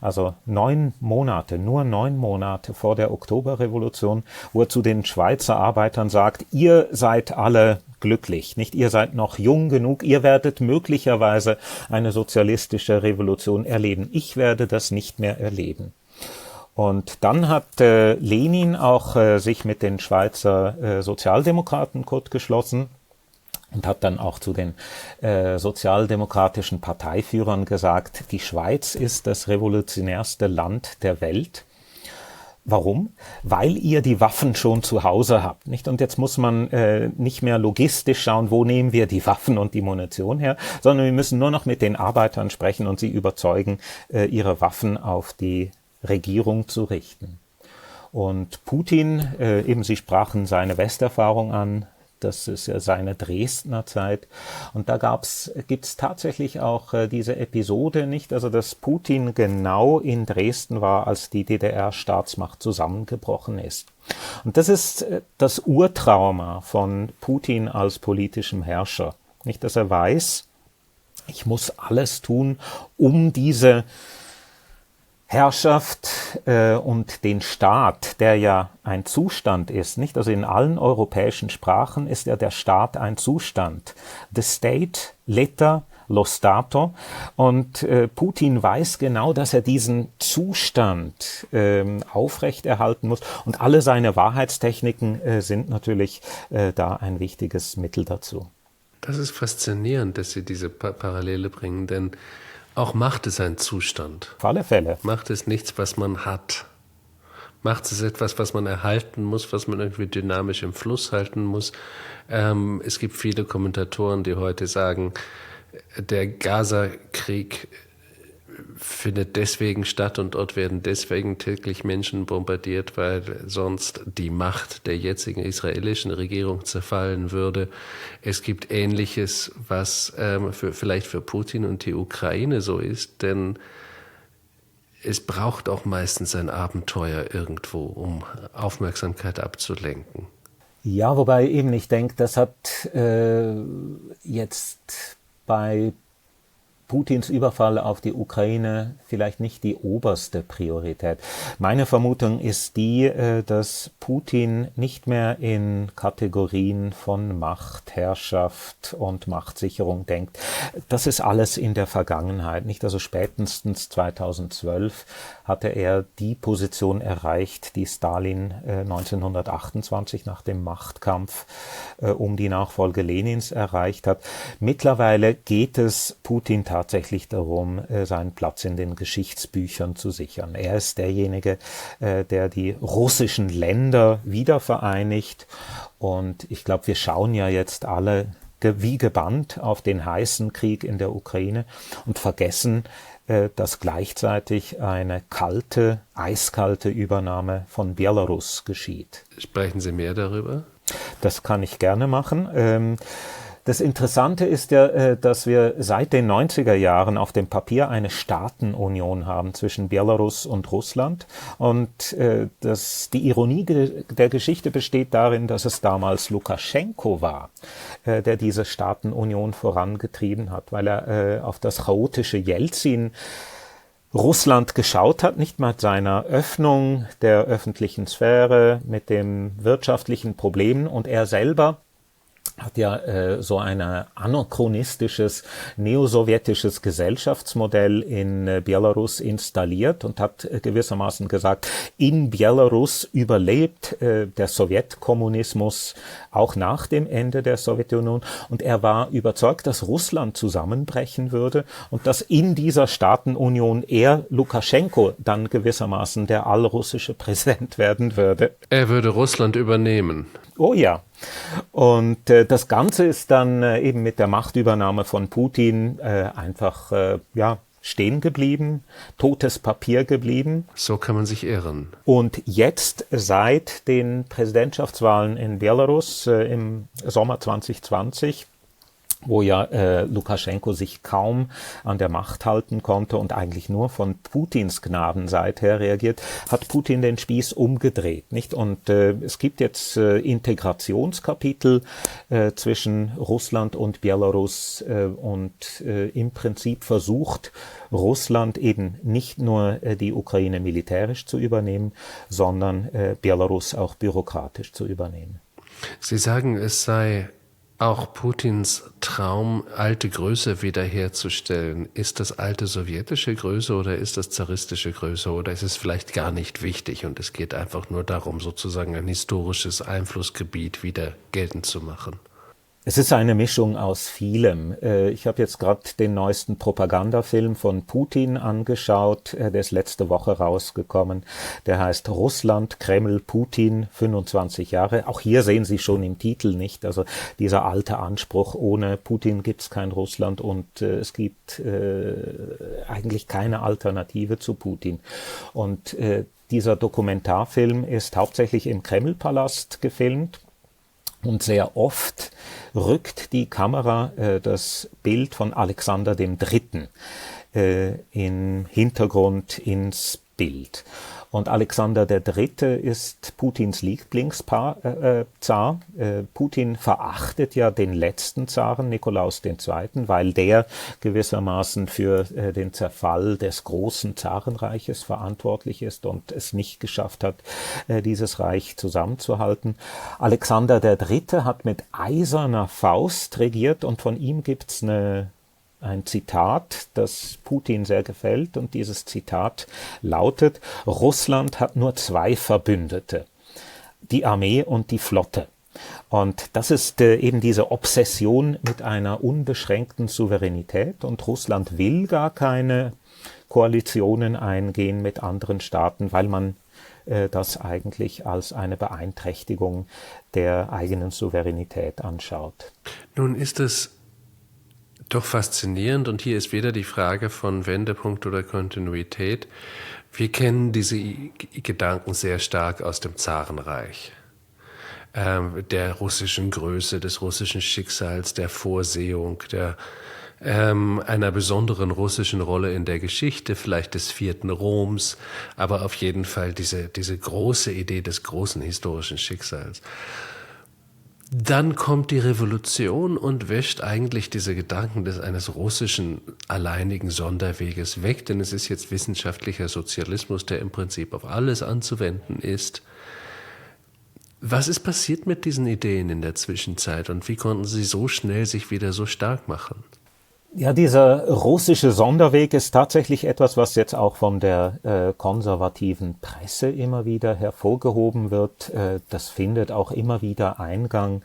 Also nur 9 Monate vor der Oktoberrevolution, wo er zu den Schweizer Arbeitern sagt, ihr seid alle glücklich, nicht? Ihr seid noch jung genug, ihr werdet möglicherweise eine sozialistische Revolution erleben. Ich werde das nicht mehr erleben. Und dann hat Lenin auch sich mit den Schweizer Sozialdemokraten kurzgeschlossen und hat dann auch zu den sozialdemokratischen Parteiführern gesagt, die Schweiz ist das revolutionärste Land der Welt. Warum? Weil ihr die Waffen schon zu Hause habt, nicht? Und jetzt muss man nicht mehr logistisch schauen, wo nehmen wir die Waffen und die Munition her, sondern wir müssen nur noch mit den Arbeitern sprechen und sie überzeugen, ihre Waffen auf die Regierung zu richten. Und Putin, eben Sie sprachen seine Westerfahrung an, das ist ja seine Dresdner Zeit. Und da gibt's tatsächlich auch diese Episode, nicht? Also, dass Putin genau in Dresden war, als die DDR-Staatsmacht zusammengebrochen ist. Und das ist das Urtrauma von Putin als politischem Herrscher. Nicht, dass er weiß, ich muss alles tun, um diese Herrschaft und den Staat, der ja ein Zustand ist, nicht? Also in allen europäischen Sprachen ist ja der Staat ein Zustand. The state, l'État, lo Stato. Und Putin weiß genau, dass er diesen Zustand aufrechterhalten muss. Und alle seine Wahrheitstechniken sind natürlich da ein wichtiges Mittel dazu.
Das ist faszinierend, dass Sie diese Parallele bringen, denn auch Macht ist ein Zustand.
Auf alle Fälle.
Macht ist nichts, was man hat. Macht ist etwas, was man erhalten muss, was man irgendwie dynamisch im Fluss halten muss. Es gibt viele Kommentatoren, die heute sagen, der Gaza-Krieg findet deswegen statt und dort werden deswegen täglich Menschen bombardiert, weil sonst die Macht der jetzigen israelischen Regierung zerfallen würde. Es gibt Ähnliches, was vielleicht für Putin und die Ukraine so ist, denn es braucht auch meistens ein Abenteuer irgendwo, um Aufmerksamkeit abzulenken.
Ja, wobei eben ich denke, das hat jetzt bei Putins Überfall auf die Ukraine vielleicht nicht die oberste Priorität. Meine Vermutung ist die, dass Putin nicht mehr in Kategorien von Macht, Herrschaft und Machtsicherung denkt. Das ist alles in der Vergangenheit, nicht? Also spätestens 2012 hatte er die Position erreicht, die Stalin 1928 nach dem Machtkampf um die Nachfolge Lenins erreicht hat. Mittlerweile geht es Putin tatsächlich darum, seinen Platz in den Geschichtsbüchern zu sichern. Er ist derjenige, der die russischen Länder wiedervereinigt. Und ich glaube, wir schauen ja jetzt alle wie gebannt auf den heißen Krieg in der Ukraine und vergessen, dass gleichzeitig eine eiskalte Übernahme von Belarus geschieht.
Sprechen Sie mehr darüber?
Das kann ich gerne machen. Das Interessante ist ja, dass wir seit den 90er Jahren auf dem Papier eine Staatenunion haben zwischen Belarus und Russland. Und die Ironie der Geschichte besteht darin, dass es damals Lukaschenko war, der diese Staatenunion vorangetrieben hat, weil er auf das chaotische Jelzin Russland geschaut hat, nicht mit seiner Öffnung der öffentlichen Sphäre, mit den wirtschaftlichen Problemen, und er selber hat ja so ein anachronistisches neosowjetisches Gesellschaftsmodell in Belarus installiert und hat gewissermaßen gesagt, in Belarus überlebt der Sowjetkommunismus auch nach dem Ende der Sowjetunion, und er war überzeugt, dass Russland zusammenbrechen würde und dass in dieser Staatenunion er, Lukaschenko, dann gewissermaßen der allrussische Präsident werden würde.
Er würde Russland übernehmen.
Oh ja. Und das Ganze ist dann eben mit der Machtübernahme von Putin einfach stehen geblieben, totes Papier geblieben.
So kann man sich irren.
Und jetzt, seit den Präsidentschaftswahlen in Belarus im Sommer 2020, wo ja Lukaschenko sich kaum an der Macht halten konnte und eigentlich nur von Putins Gnadenseite reagiert, hat Putin den Spieß umgedreht, nicht? Und es gibt jetzt Integrationskapitel zwischen Russland und Belarus und im Prinzip versucht Russland eben nicht nur die Ukraine militärisch zu übernehmen, sondern Belarus auch bürokratisch zu übernehmen.
Sie sagen, es sei auch Putins Traum, alte Größe wiederherzustellen. Ist das alte sowjetische Größe oder ist das zaristische Größe oder ist es vielleicht gar nicht wichtig und es geht einfach nur darum, sozusagen ein historisches Einflussgebiet wieder geltend zu machen?
Es ist eine Mischung aus vielem. Ich habe jetzt gerade den neuesten Propagandafilm von Putin angeschaut, der ist letzte Woche rausgekommen. Der heißt Russland, Kreml, Putin, 25 Jahre. Auch hier sehen Sie schon im Titel, nicht? Also dieser alte Anspruch, ohne Putin gibt es kein Russland und es gibt eigentlich keine Alternative zu Putin. Und dieser Dokumentarfilm ist hauptsächlich im Kremlpalast gefilmt. Und sehr oft rückt die Kamera das Bild von Alexander III. Im Hintergrund ins Bild. Und Alexander III. Ist Putins Lieblingszar. Putin verachtet ja den letzten Zaren, Nikolaus II., weil der gewissermaßen für den Zerfall des großen Zarenreiches verantwortlich ist und es nicht geschafft hat, dieses Reich zusammenzuhalten. Alexander III. Hat mit eiserner Faust regiert und von ihm gibt's ein Zitat, das Putin sehr gefällt, und dieses Zitat lautet: Russland hat nur zwei Verbündete, die Armee und die Flotte. Und das ist eben diese Obsession mit einer unbeschränkten Souveränität, und Russland will gar keine Koalitionen eingehen mit anderen Staaten, weil man das eigentlich als eine Beeinträchtigung der eigenen Souveränität anschaut.
Nun ist es doch faszinierend, und hier ist wieder die Frage von Wendepunkt oder Kontinuität. Wir kennen diese Gedanken sehr stark aus dem Zarenreich, der russischen Größe, des russischen Schicksals, der Vorsehung, einer besonderen russischen Rolle in der Geschichte, vielleicht des vierten Roms, aber auf jeden Fall diese große Idee des großen historischen Schicksals. Dann kommt die Revolution und wäscht eigentlich diese Gedanken eines russischen alleinigen Sonderweges weg, denn es ist jetzt wissenschaftlicher Sozialismus, der im Prinzip auf alles anzuwenden ist. Was ist passiert mit diesen Ideen in der Zwischenzeit und wie konnten sie so schnell sich wieder so stark machen?
Ja, dieser russische Sonderweg ist tatsächlich etwas, was jetzt auch von der konservativen Presse immer wieder hervorgehoben wird. Das findet auch immer wieder Eingang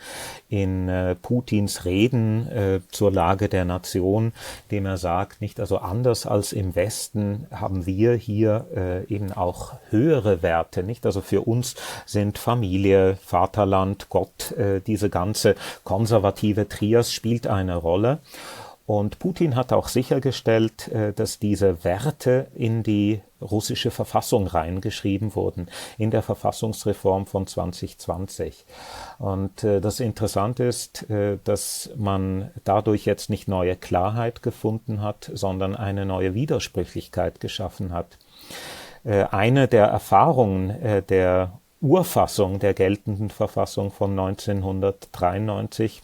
in Putins Reden zur Lage der Nation, dem er sagt, nicht, also anders als im Westen haben wir hier eben auch höhere Werte, nicht? Also für uns sind Familie, Vaterland, Gott, diese ganze konservative Trias spielt eine Rolle. Und Putin hat auch sichergestellt, dass diese Werte in die russische Verfassung reingeschrieben wurden, in der Verfassungsreform von 2020. Und das Interessante ist, dass man dadurch jetzt nicht neue Klarheit gefunden hat, sondern eine neue Widersprüchlichkeit geschaffen hat. Eine der Erfahrungen der Urfassung der geltenden Verfassung von 1993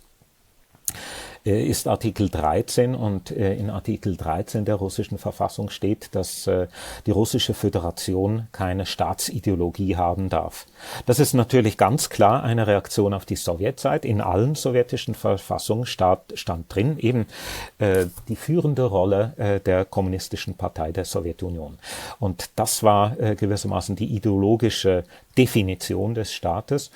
ist Artikel 13 und in Artikel 13 der russischen Verfassung steht, dass die russische Föderation keine Staatsideologie haben darf. Das ist natürlich ganz klar eine Reaktion auf die Sowjetzeit. In allen sowjetischen Verfassungen stand drin eben die führende Rolle der Kommunistischen Partei der Sowjetunion. Und das war gewissermaßen die ideologische Definition des Staates.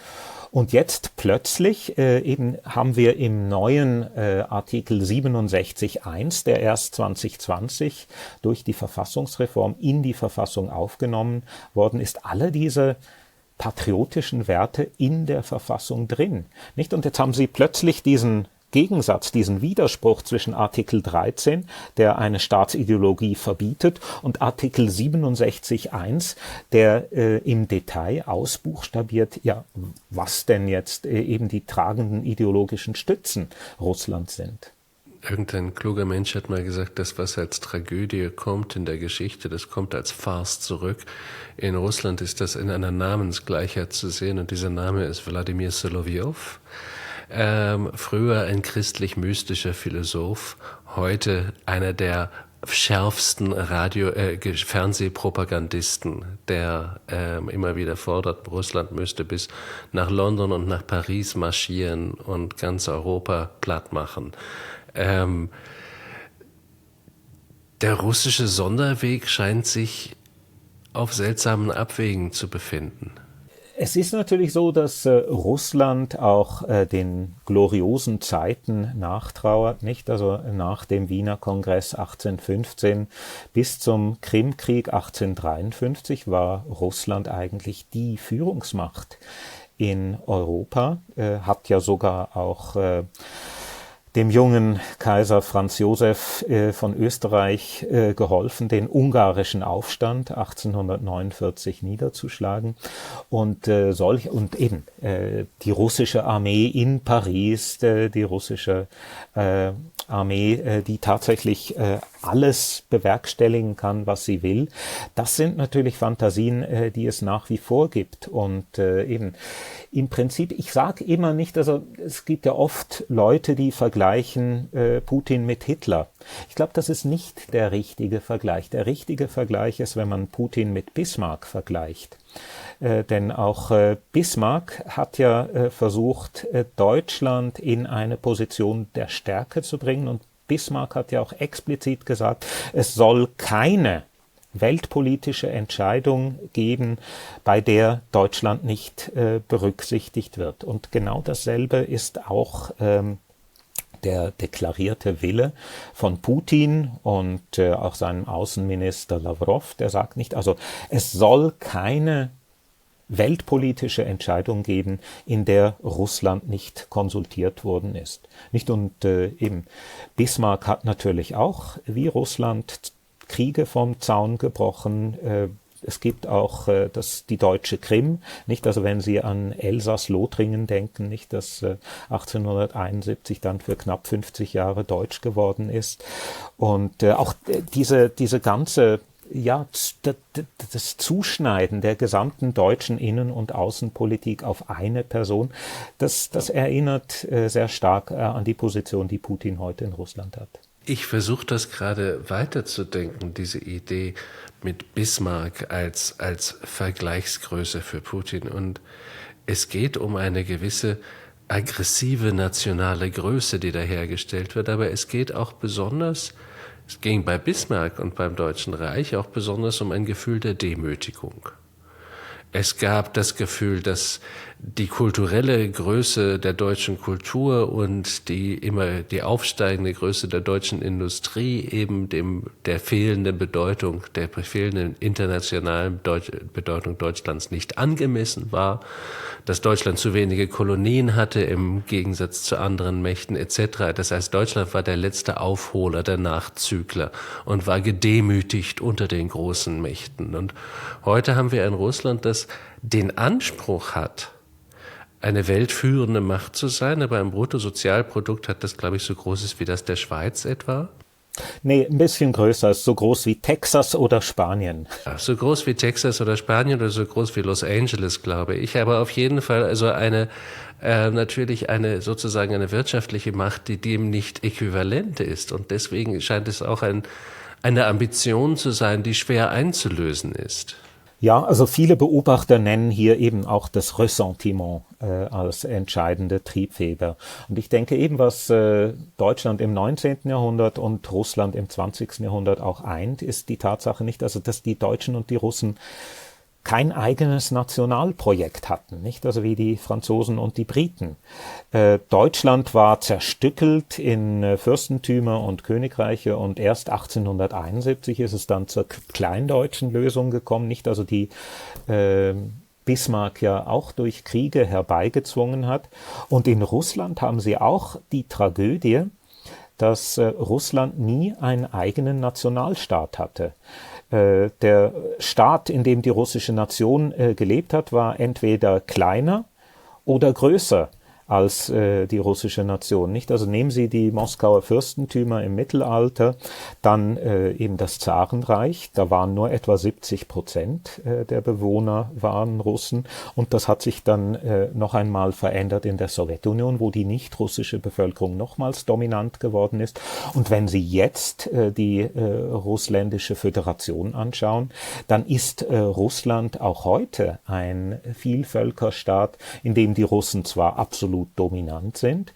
Und jetzt plötzlich eben haben wir im neuen Artikel 67.1, der erst 2020 durch die Verfassungsreform in die Verfassung aufgenommen worden ist, alle diese patriotischen Werte in der Verfassung drin. Nicht? Und jetzt haben Sie plötzlich diesen Gegensatz, diesen Widerspruch zwischen Artikel 13, der eine Staatsideologie verbietet, und Artikel 67.1, der im Detail ausbuchstabiert, ja, was denn jetzt eben die tragenden ideologischen Stützen Russlands sind.
Irgendein kluger Mensch hat mal gesagt, das, was als Tragödie kommt in der Geschichte, das kommt als Farce zurück. In Russland ist das in einer Namensgleichheit zu sehen, und dieser Name ist Wladimir Solowjow. Früher ein christlich-mystischer Philosoph, heute einer der schärfsten Fernsehpropagandisten, der immer wieder fordert, Russland müsste bis nach London und nach Paris marschieren und ganz Europa platt machen. Der russische Sonderweg scheint sich auf seltsamen Abwegen zu befinden.
Es ist natürlich so, dass Russland auch den gloriosen Zeiten nachtrauert, nicht? Also nach dem Wiener Kongress 1815 bis zum Krimkrieg 1853 war Russland eigentlich die Führungsmacht in Europa, hat ja sogar auch dem jungen Kaiser Franz Josef von Österreich geholfen, den ungarischen Aufstand 1849 niederzuschlagen, und eben die russische Armee in Paris, die russische Armee, die tatsächlich alles bewerkstelligen kann, was sie will. Das sind natürlich Fantasien, die es nach wie vor gibt, und eben im Prinzip, ich sage immer nicht, also es gibt ja oft Leute, die vergleichen Putin mit Hitler. Ich glaube, das ist nicht der richtige Vergleich. Der richtige Vergleich ist, wenn man Putin mit Bismarck vergleicht. Denn auch Bismarck hat ja versucht, Deutschland in eine Position der Stärke zu bringen, und Bismarck hat ja auch explizit gesagt, es soll keine weltpolitische Entscheidung geben, bei der Deutschland nicht berücksichtigt wird. Und genau dasselbe ist auch der deklarierte Wille von Putin und auch seinem Außenminister Lavrov, der sagt nicht, also es soll keine weltpolitische Entscheidung geben, in der Russland nicht konsultiert worden ist. Nicht? Und eben Bismarck hat natürlich auch, wie Russland, Kriege vom Zaun gebrochen. Es gibt auch die deutsche Krim, nicht? Also wenn Sie an Elsass-Lothringen denken, nicht, das 1871 dann für knapp 50 Jahre deutsch geworden ist. Und auch diese ganze, ja, das Zuschneiden der gesamten deutschen Innen- und Außenpolitik auf eine Person, das erinnert sehr stark an die Position, die Putin heute in Russland hat.
Ich versuche das gerade weiterzudenken, diese Idee mit Bismarck als Vergleichsgröße für Putin. Und es geht um eine gewisse aggressive nationale Größe, die da hergestellt wird. Aber es geht auch besonders, es ging bei Bismarck und beim Deutschen Reich auch besonders um ein Gefühl der Demütigung. Es gab das Gefühl, dass die kulturelle Größe der deutschen Kultur und die aufsteigende Größe der deutschen Industrie eben der fehlenden Bedeutung, der fehlenden internationalen Bedeutung Deutschlands nicht angemessen war, dass Deutschland zu wenige Kolonien hatte im Gegensatz zu anderen Mächten etc. Das heißt, Deutschland war der letzte Aufholer, der Nachzügler und war gedemütigt unter den großen Mächten. Und heute haben wir ein Russland, das den Anspruch hat, eine weltführende Macht zu sein, aber ein Bruttosozialprodukt hat das, glaube ich, so groß ist wie das der Schweiz etwa.
Nee, ein bisschen größer, ist so groß wie Texas oder Spanien.
Ja, so groß wie Texas oder Spanien oder so groß wie Los Angeles, glaube ich. Aber auf jeden Fall also natürlich sozusagen eine wirtschaftliche Macht, die dem nicht äquivalent ist. Und deswegen scheint es auch eine Ambition zu sein, die schwer einzulösen ist.
Ja, also viele Beobachter nennen hier eben auch das Ressentiment als entscheidende Triebfeder. Und ich denke eben, was Deutschland im 19. Jahrhundert und Russland im 20. Jahrhundert auch eint, ist die Tatsache nicht, also dass die Deutschen und die Russen kein eigenes Nationalprojekt hatten, nicht? Also wie die Franzosen und die Briten. Deutschland war zerstückelt in Fürstentümer und Königreiche und erst 1871 ist es dann zur kleindeutschen Lösung gekommen, nicht? Also die Bismarck ja auch durch Kriege herbeigezwungen hat. Und in Russland haben sie auch die Tragödie, dass Russland nie einen eigenen Nationalstaat hatte. Der Staat, in dem die russische Nation gelebt hat, war entweder kleiner oder größer als die russische Nation, nicht? Also nehmen Sie die Moskauer Fürstentümer im Mittelalter, dann eben das Zarenreich, da waren nur etwa 70% der Bewohner waren Russen und das hat sich dann noch einmal verändert in der Sowjetunion, wo die nicht-russische Bevölkerung nochmals dominant geworden ist. Und wenn Sie jetzt die russländische Föderation anschauen, dann ist Russland auch heute ein Vielvölkerstaat, in dem die Russen zwar absolut dominant sind,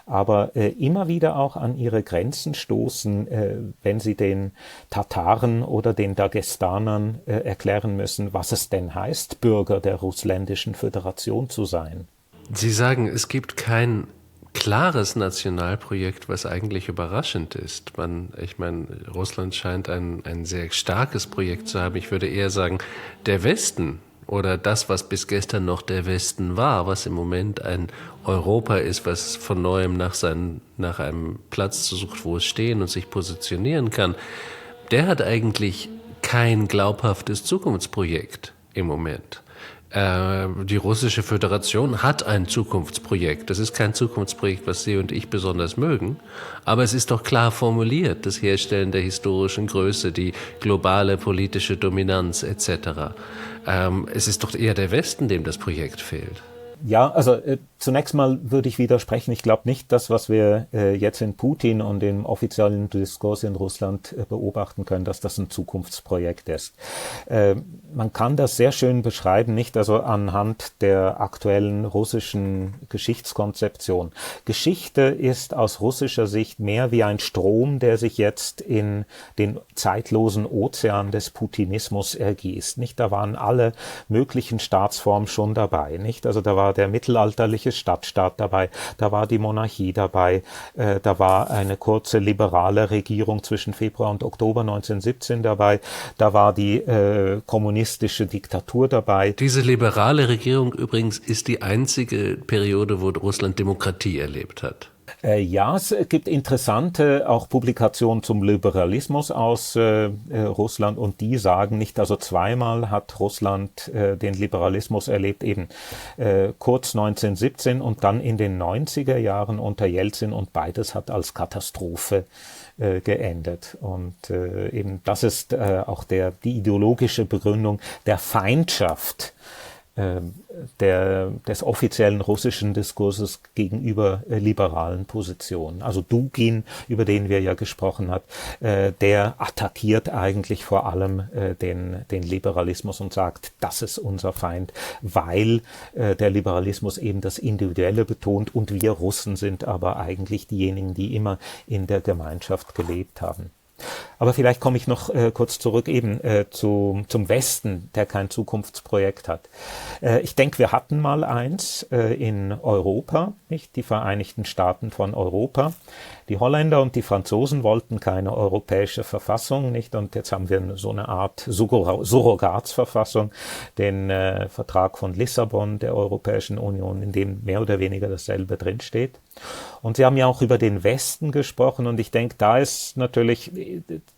aber immer wieder auch an ihre Grenzen stoßen, wenn sie den Tataren oder den Dagestanern erklären müssen, was es denn heißt, Bürger der russländischen Föderation zu sein.
Sie sagen, es gibt kein klares Nationalprojekt, was eigentlich überraschend ist. Ich meine, Russland scheint ein sehr starkes Projekt zu haben. Ich würde eher sagen, der Westen oder das, was bis gestern noch der Westen war, was im Moment ein Europa ist, was von neuem nach einem Platz sucht, wo es stehen und sich positionieren kann, der hat eigentlich kein glaubhaftes Zukunftsprojekt im Moment. Die Russische Föderation hat ein Zukunftsprojekt. Das ist kein Zukunftsprojekt, was Sie und ich besonders mögen, aber es ist doch klar formuliert, das Herstellen der historischen Größe, die globale politische Dominanz etc. Es ist doch eher der Westen, dem das Projekt fehlt.
Ja, also zunächst mal würde ich widersprechen. Ich glaube nicht, das, was wir jetzt in Putin und im offiziellen Diskurs in Russland beobachten können, dass das ein Zukunftsprojekt ist. Man kann das sehr schön beschreiben, nicht also anhand der aktuellen russischen Geschichtskonzeption. Geschichte ist aus russischer Sicht mehr wie ein Strom, der sich jetzt in den zeitlosen Ozean des Putinismus ergießt. Nicht, da waren alle möglichen Staatsformen schon dabei. Nicht, also da war der mittelalterliche Stadtstaat dabei, da war die Monarchie dabei, da war eine kurze liberale Regierung zwischen Februar und Oktober 1917 dabei, da war die kommunistische Diktatur dabei.
Diese liberale Regierung übrigens ist die einzige Periode, wo Russland Demokratie erlebt hat.
Ja, es gibt interessante auch Publikationen zum Liberalismus aus Russland und die sagen nicht, also zweimal hat Russland den Liberalismus erlebt, eben kurz 1917 und dann in den 90er Jahren unter Jelzin und beides hat als Katastrophe geendet. Und eben das ist auch die ideologische Begründung der Feindschaft des offiziellen russischen Diskurses gegenüber liberalen Positionen. Also Dugin, über den wir ja gesprochen haben, der attackiert eigentlich vor allem den Liberalismus und sagt, das ist unser Feind, weil der Liberalismus eben das Individuelle betont und wir Russen sind aber eigentlich diejenigen, die immer in der Gemeinschaft gelebt haben. Aber vielleicht komme ich noch kurz zurück eben zum Westen, der kein Zukunftsprojekt hat. Ich denke, wir hatten mal eins in Europa, nicht die Vereinigten Staaten von Europa. Die Holländer und die Franzosen wollten keine europäische Verfassung, nicht? Und jetzt haben wir so eine Art Surrogatsverfassung, den Vertrag von Lissabon der Europäischen Union, in dem mehr oder weniger dasselbe drinsteht. Und Sie haben ja auch über den Westen gesprochen und ich denke, da ist natürlich,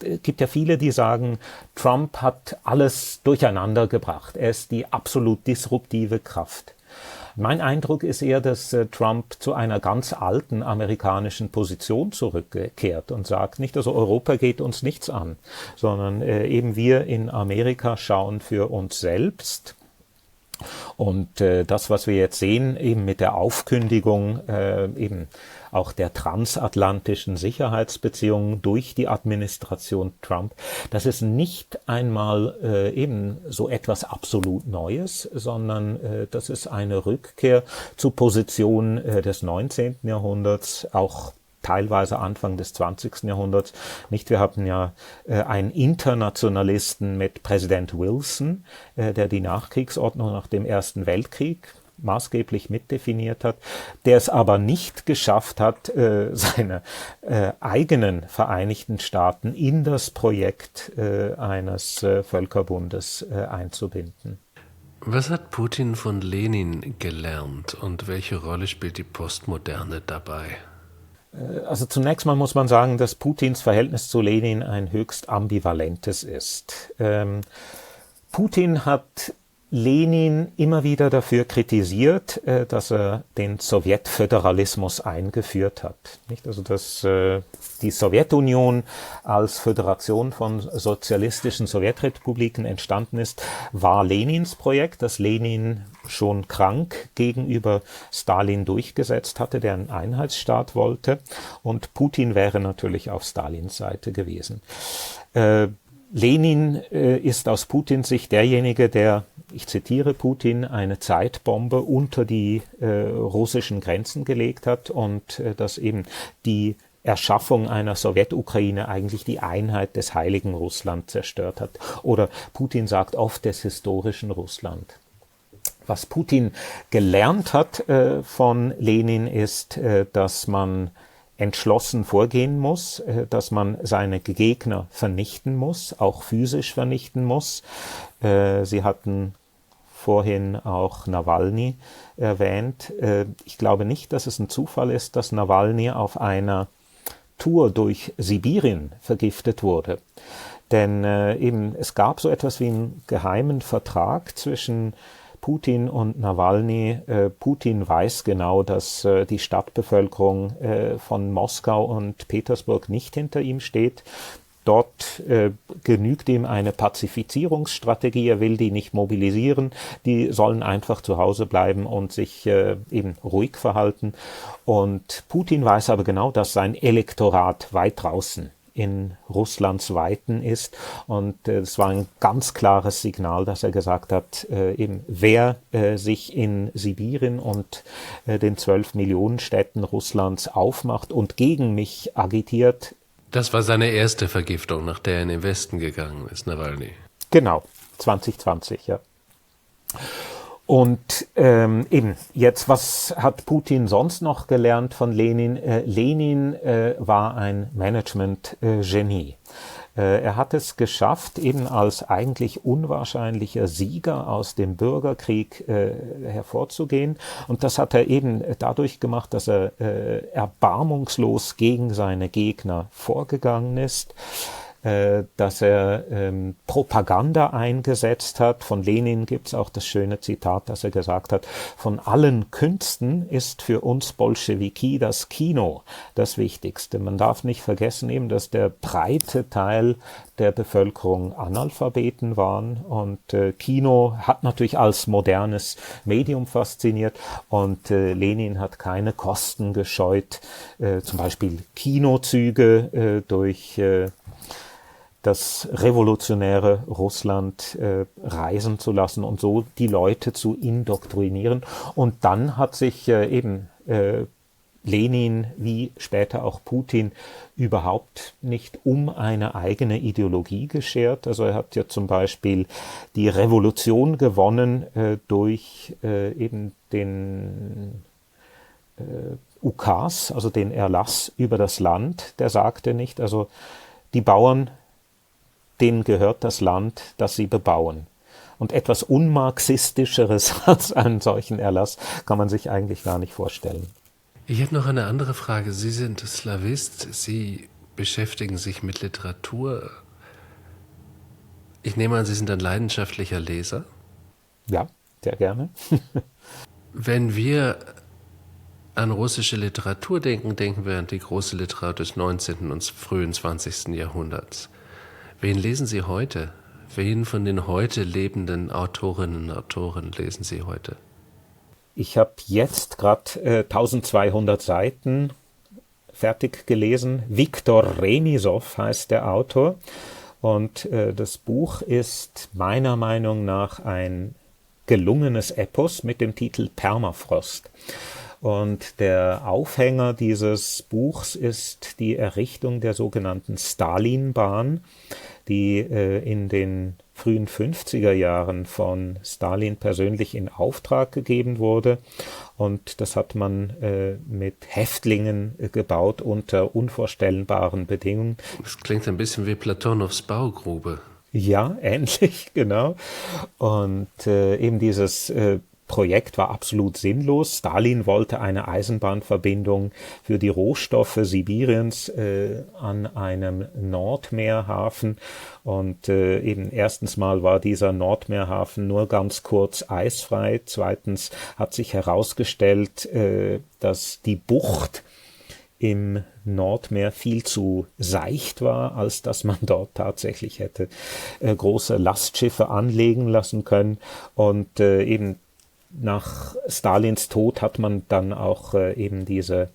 es gibt ja viele, die sagen, Trump hat alles durcheinander gebracht. Er ist die absolut disruptive Kraft. Mein Eindruck ist eher, dass Trump zu einer ganz alten amerikanischen Position zurückkehrt und sagt, nicht, also Europa geht uns nichts an, sondern eben wir in Amerika schauen für uns selbst. Und das, was wir jetzt sehen, eben mit der Aufkündigung eben auch der transatlantischen Sicherheitsbeziehungen durch die Administration Trump, das ist nicht einmal eben so etwas absolut Neues, sondern das ist eine Rückkehr zu Positionen des 19. Jahrhunderts, auch teilweise Anfang des 20. Jahrhunderts. Nicht? Wir hatten ja einen Internationalisten mit Präsident Wilson, der die Nachkriegsordnung nach dem Ersten Weltkrieg maßgeblich mitdefiniert hat, der es aber nicht geschafft hat, seine eigenen Vereinigten Staaten in das Projekt eines Völkerbundes einzubinden.
Was hat Putin von Lenin gelernt und welche Rolle spielt die Postmoderne dabei?
Also zunächst mal muss man sagen, dass Putins Verhältnis zu Lenin ein höchst ambivalentes ist. Putin hat Lenin immer wieder dafür kritisiert, dass er den Sowjetföderalismus eingeführt hat. Nicht? Also dass die Sowjetunion als Föderation von sozialistischen Sowjetrepubliken entstanden ist, war Lenins Projekt, das Lenin schon krank gegenüber Stalin durchgesetzt hatte, der einen Einheitsstaat wollte. Und Putin wäre natürlich auf Stalins Seite gewesen. Lenin ist aus Putins Sicht derjenige, der, ich zitiere Putin, eine Zeitbombe unter die russischen Grenzen gelegt hat und dass eben die Erschaffung einer Sowjetukraine eigentlich die Einheit des heiligen Russland zerstört hat. Oder Putin sagt oft des historischen Russland. Was Putin gelernt hat von Lenin ist, dass man entschlossen vorgehen muss, dass man seine Gegner vernichten muss, auch physisch vernichten muss. Sie hatten vorhin auch Nawalny erwähnt. Ich glaube nicht, dass es ein Zufall ist, dass Nawalny auf einer Tour durch Sibirien vergiftet wurde. Denn eben es gab so etwas wie einen geheimen Vertrag zwischen Putin und Nawalny. Putin weiß genau, dass die Stadtbevölkerung von Moskau und Petersburg nicht hinter ihm steht. Dort genügt ihm eine Pazifizierungsstrategie, er will die nicht mobilisieren, die sollen einfach zu Hause bleiben und sich eben ruhig verhalten. Und Putin weiß aber genau, dass sein Elektorat weit draußen in Russlands Weiten ist. Und es war ein ganz klares Signal, dass er gesagt hat, eben wer sich in Sibirien und den 12 Millionen Städten Russlands aufmacht und gegen mich agitiert.
Das war seine erste Vergiftung, nach der er in den Westen gegangen ist, Nawalny.
Genau, 2020, ja. Und eben, jetzt, was hat Putin sonst noch gelernt von Lenin? Lenin war ein Management-Genie. Er hat es geschafft, eben als eigentlich unwahrscheinlicher Sieger aus dem Bürgerkrieg hervorzugehen. Und das hat er eben dadurch gemacht, dass er erbarmungslos gegen seine Gegner vorgegangen ist, dass er Propaganda eingesetzt hat. Von Lenin gibt es auch das schöne Zitat, dass er gesagt hat, von allen Künsten ist für uns Bolschewiki das Kino das Wichtigste. Man darf nicht vergessen eben, dass der breite Teil der Bevölkerung Analphabeten waren und Kino hat natürlich als modernes Medium fasziniert und Lenin hat keine Kosten gescheut, zum Beispiel Kinozüge durch das revolutionäre Russland reisen zu lassen und so die Leute zu indoktrinieren. Und dann hat sich eben Lenin wie später auch Putin überhaupt nicht um eine eigene Ideologie geschert. Also er hat ja zum Beispiel die Revolution gewonnen durch eben den Ukas, also den Erlass über das Land. Der sagte nicht, also die Bauern, denen gehört das Land, das sie bebauen. Und etwas Unmarxistischeres als einen solchen Erlass kann man sich eigentlich gar nicht vorstellen.
Ich hätte noch eine andere Frage. Sie sind Slawist, Sie beschäftigen sich mit Literatur. Ich nehme an, Sie sind ein leidenschaftlicher Leser?
Ja, sehr gerne.
Wenn wir an russische Literatur denken, denken wir an die große Literatur des 19. und frühen 20. Jahrhunderts. Wen lesen Sie heute? Wen von den heute lebenden Autorinnen und Autoren lesen Sie heute?
Ich habe jetzt gerade 1200 Seiten fertig gelesen. Viktor Remizov heißt der Autor. Und das Buch ist meiner Meinung nach ein gelungenes Epos mit dem Titel Permafrost. Und der Aufhänger dieses Buchs ist die Errichtung der sogenannten Stalinbahn, die in den frühen 50er Jahren von Stalin persönlich in Auftrag gegeben wurde. Und das hat man mit Häftlingen gebaut unter unvorstellbaren Bedingungen.
Das klingt ein bisschen wie Platonows Baugrube.
Ja, ähnlich, genau. Und eben dieses Projekt war absolut sinnlos. Stalin wollte eine Eisenbahnverbindung für die Rohstoffe Sibiriens an einem Nordmeerhafen. Und eben erstens mal war dieser Nordmeerhafen nur ganz kurz eisfrei. Zweitens hat sich herausgestellt, dass die Bucht im Nordmeer viel zu seicht war, als dass man dort tatsächlich hätte große Lastschiffe anlegen lassen können. Und eben nach Stalins Tod hat man dann auch eben diese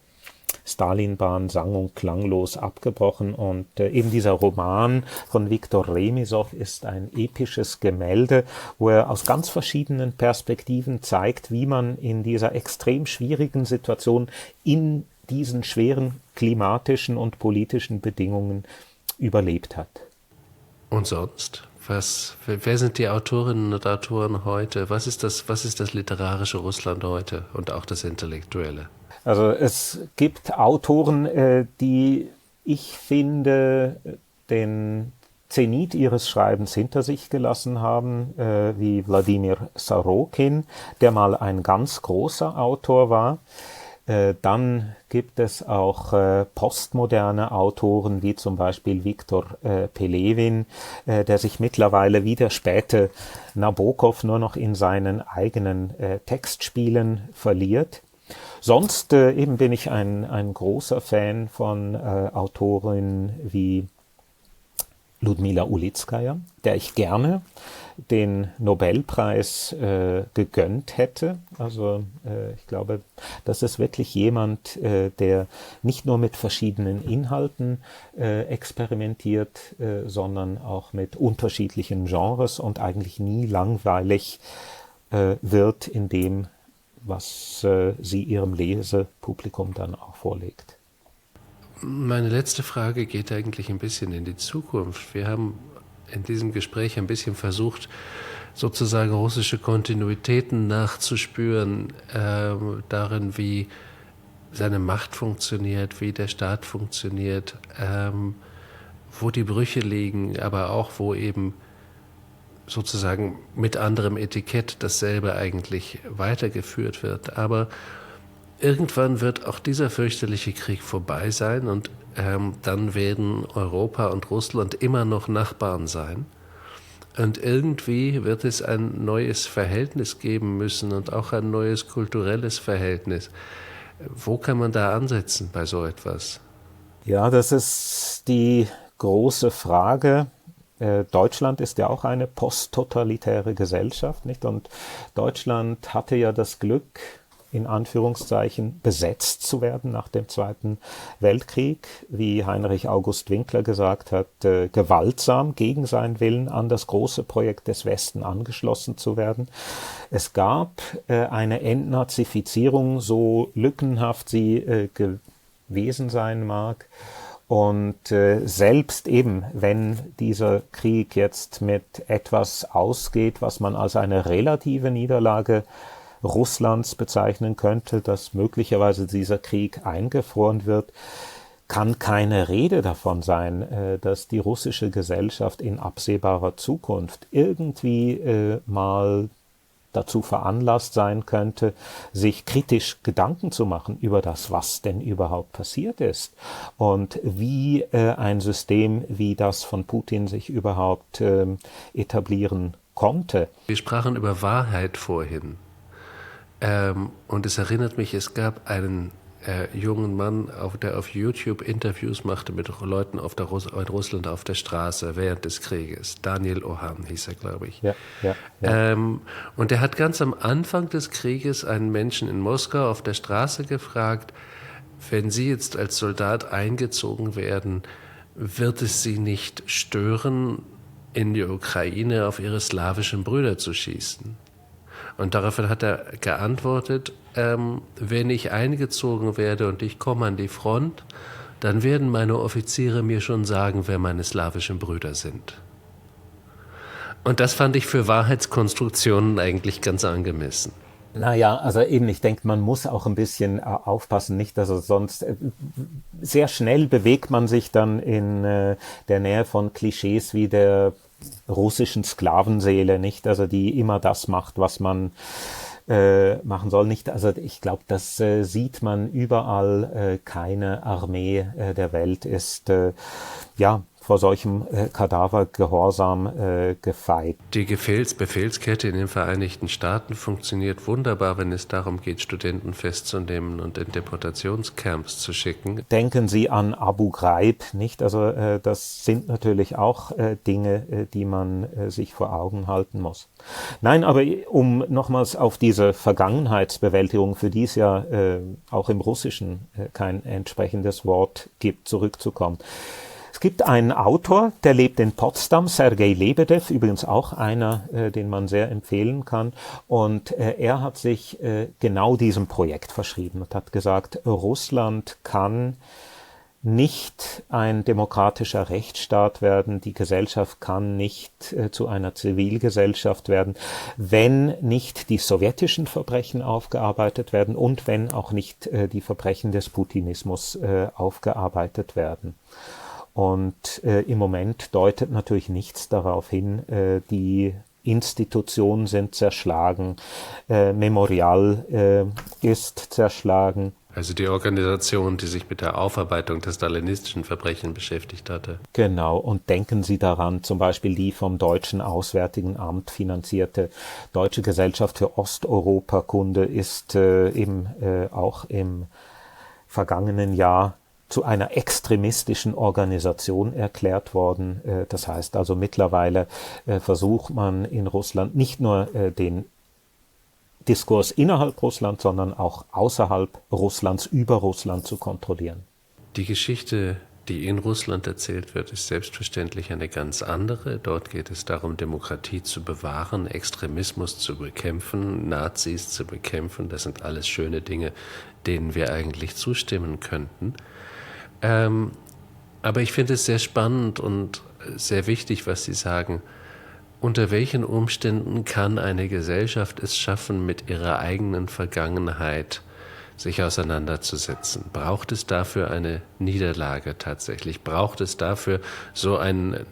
Stalinbahn sang- und klanglos abgebrochen. Und eben dieser Roman von Viktor Remizov ist ein episches Gemälde, wo er aus ganz verschiedenen Perspektiven zeigt, wie man in dieser extrem schwierigen Situation in diesen schweren klimatischen und politischen Bedingungen überlebt hat.
Und sonst? Wer sind die Autorinnen und Autoren heute? Was ist das literarische Russland heute und auch das Intellektuelle?
Also es gibt Autoren, die ich finde, den Zenit ihres Schreibens hinter sich gelassen haben, wie Wladimir Sorokin, der mal ein ganz großer Autor war. Dann gibt es auch postmoderne Autoren, wie zum Beispiel Viktor Pelewin, der sich mittlerweile wie der späte Nabokov nur noch in seinen eigenen Textspielen verliert. Sonst eben bin ich ein großer Fan von Autorinnen wie Ludmila Ulitskaja, der ich gerne den Nobelpreis gegönnt hätte. Also ich glaube, das ist wirklich jemand, der nicht nur mit verschiedenen Inhalten experimentiert, sondern auch mit unterschiedlichen Genres und eigentlich nie langweilig wird in dem, was sie ihrem Lesepublikum dann auch vorlegt.
Meine letzte Frage geht eigentlich ein bisschen in die Zukunft. Wir haben in diesem Gespräch ein bisschen versucht, sozusagen russische Kontinuitäten nachzuspüren, darin, wie seine Macht funktioniert, wie der Staat funktioniert, wo die Brüche liegen, aber auch wo eben sozusagen mit anderem Etikett dasselbe eigentlich weitergeführt wird. Aber irgendwann wird auch dieser fürchterliche Krieg vorbei sein und dann werden Europa und Russland immer noch Nachbarn sein. Und irgendwie wird es ein neues Verhältnis geben müssen und auch ein neues kulturelles Verhältnis. Wo kann man da ansetzen bei so etwas?
Ja, das ist die große Frage. Deutschland ist ja auch eine posttotalitäre Gesellschaft, nicht? Und Deutschland hatte ja das Glück, in Anführungszeichen, besetzt zu werden nach dem Zweiten Weltkrieg, wie Heinrich August Winkler gesagt hat, gewaltsam gegen seinen Willen an das große Projekt des Westen angeschlossen zu werden. Es gab eine Entnazifizierung, so lückenhaft sie gewesen sein mag. Und selbst eben, wenn dieser Krieg jetzt mit etwas ausgeht, was man als eine relative Niederlage Russlands bezeichnen könnte, dass möglicherweise dieser Krieg eingefroren wird, kann keine Rede davon sein, dass die russische Gesellschaft in absehbarer Zukunft irgendwie mal dazu veranlasst sein könnte, sich kritisch Gedanken zu machen über das, was denn überhaupt passiert ist und wie ein System wie das von Putin sich überhaupt etablieren konnte.
Wir sprachen über Wahrheit vorhin. Und es erinnert mich, es gab einen jungen Mann, der auf YouTube Interviews machte mit Leuten in Russland auf der Straße während des Krieges. Daniel Ohan hieß er, glaube ich.
Ja, ja, ja.
Und der hat ganz am Anfang des Krieges einen Menschen in Moskau auf der Straße gefragt, wenn Sie jetzt als Soldat eingezogen werden, wird es Sie nicht stören, in die Ukraine auf Ihre slawischen Brüder zu schießen? Und daraufhin hat er geantwortet, wenn ich eingezogen werde und ich komme an die Front, dann werden meine Offiziere mir schon sagen, wer meine slawischen Brüder sind. Und das fand ich für Wahrheitskonstruktionen eigentlich ganz angemessen.
Naja, also eben, ich denke, man muss auch ein bisschen aufpassen, nicht, also sonst sehr schnell bewegt man sich dann in der Nähe von Klischees wie der russischen Sklavenseele, nicht, also die immer das macht, was man machen soll, nicht, also ich glaube, das sieht man überall, keine Armee der Welt ist ja vor solchem Kadavergehorsam gefeit.
Die Befehlskette in den Vereinigten Staaten funktioniert wunderbar, wenn es darum geht, Studenten festzunehmen und in Deportationscamps zu schicken.
Denken Sie an Abu Ghraib, nicht? Also das sind natürlich auch Dinge, die man sich vor Augen halten muss. Nein, aber um nochmals auf diese Vergangenheitsbewältigung, für die es ja auch im Russischen kein entsprechendes Wort gibt, zurückzukommen. Es gibt einen Autor, der lebt in Potsdam, Sergei Lebedew, übrigens auch einer, den man sehr empfehlen kann. Und er hat sich genau diesem Projekt verschrieben und hat gesagt, Russland kann nicht ein demokratischer Rechtsstaat werden, die Gesellschaft kann nicht zu einer Zivilgesellschaft werden, wenn nicht die sowjetischen Verbrechen aufgearbeitet werden und wenn auch nicht die Verbrechen des Putinismus aufgearbeitet werden. Und im Moment deutet natürlich nichts darauf hin, die Institutionen sind zerschlagen, Memorial ist zerschlagen.
Also die Organisation, die sich mit der Aufarbeitung der stalinistischen Verbrechen beschäftigt hatte.
Genau, und denken Sie daran, zum Beispiel die vom Deutschen Auswärtigen Amt finanzierte Deutsche Gesellschaft für Osteuropakunde ist eben auch im vergangenen Jahr zu einer extremistischen Organisation erklärt worden. Das heißt also mittlerweile versucht man in Russland nicht nur den Diskurs innerhalb Russlands, sondern auch außerhalb Russlands, über Russland zu kontrollieren.
Die Geschichte, die in Russland erzählt wird, ist selbstverständlich eine ganz andere. Dort geht es darum, Demokratie zu bewahren, Extremismus zu bekämpfen, Nazis zu bekämpfen. Das sind alles schöne Dinge, denen wir eigentlich zustimmen könnten. Aber ich finde es sehr spannend und sehr wichtig, was Sie sagen. Unter welchen Umständen kann eine Gesellschaft es schaffen, mit ihrer eigenen Vergangenheit sich auseinanderzusetzen? Braucht es dafür eine Niederlage tatsächlich? Braucht es dafür so einen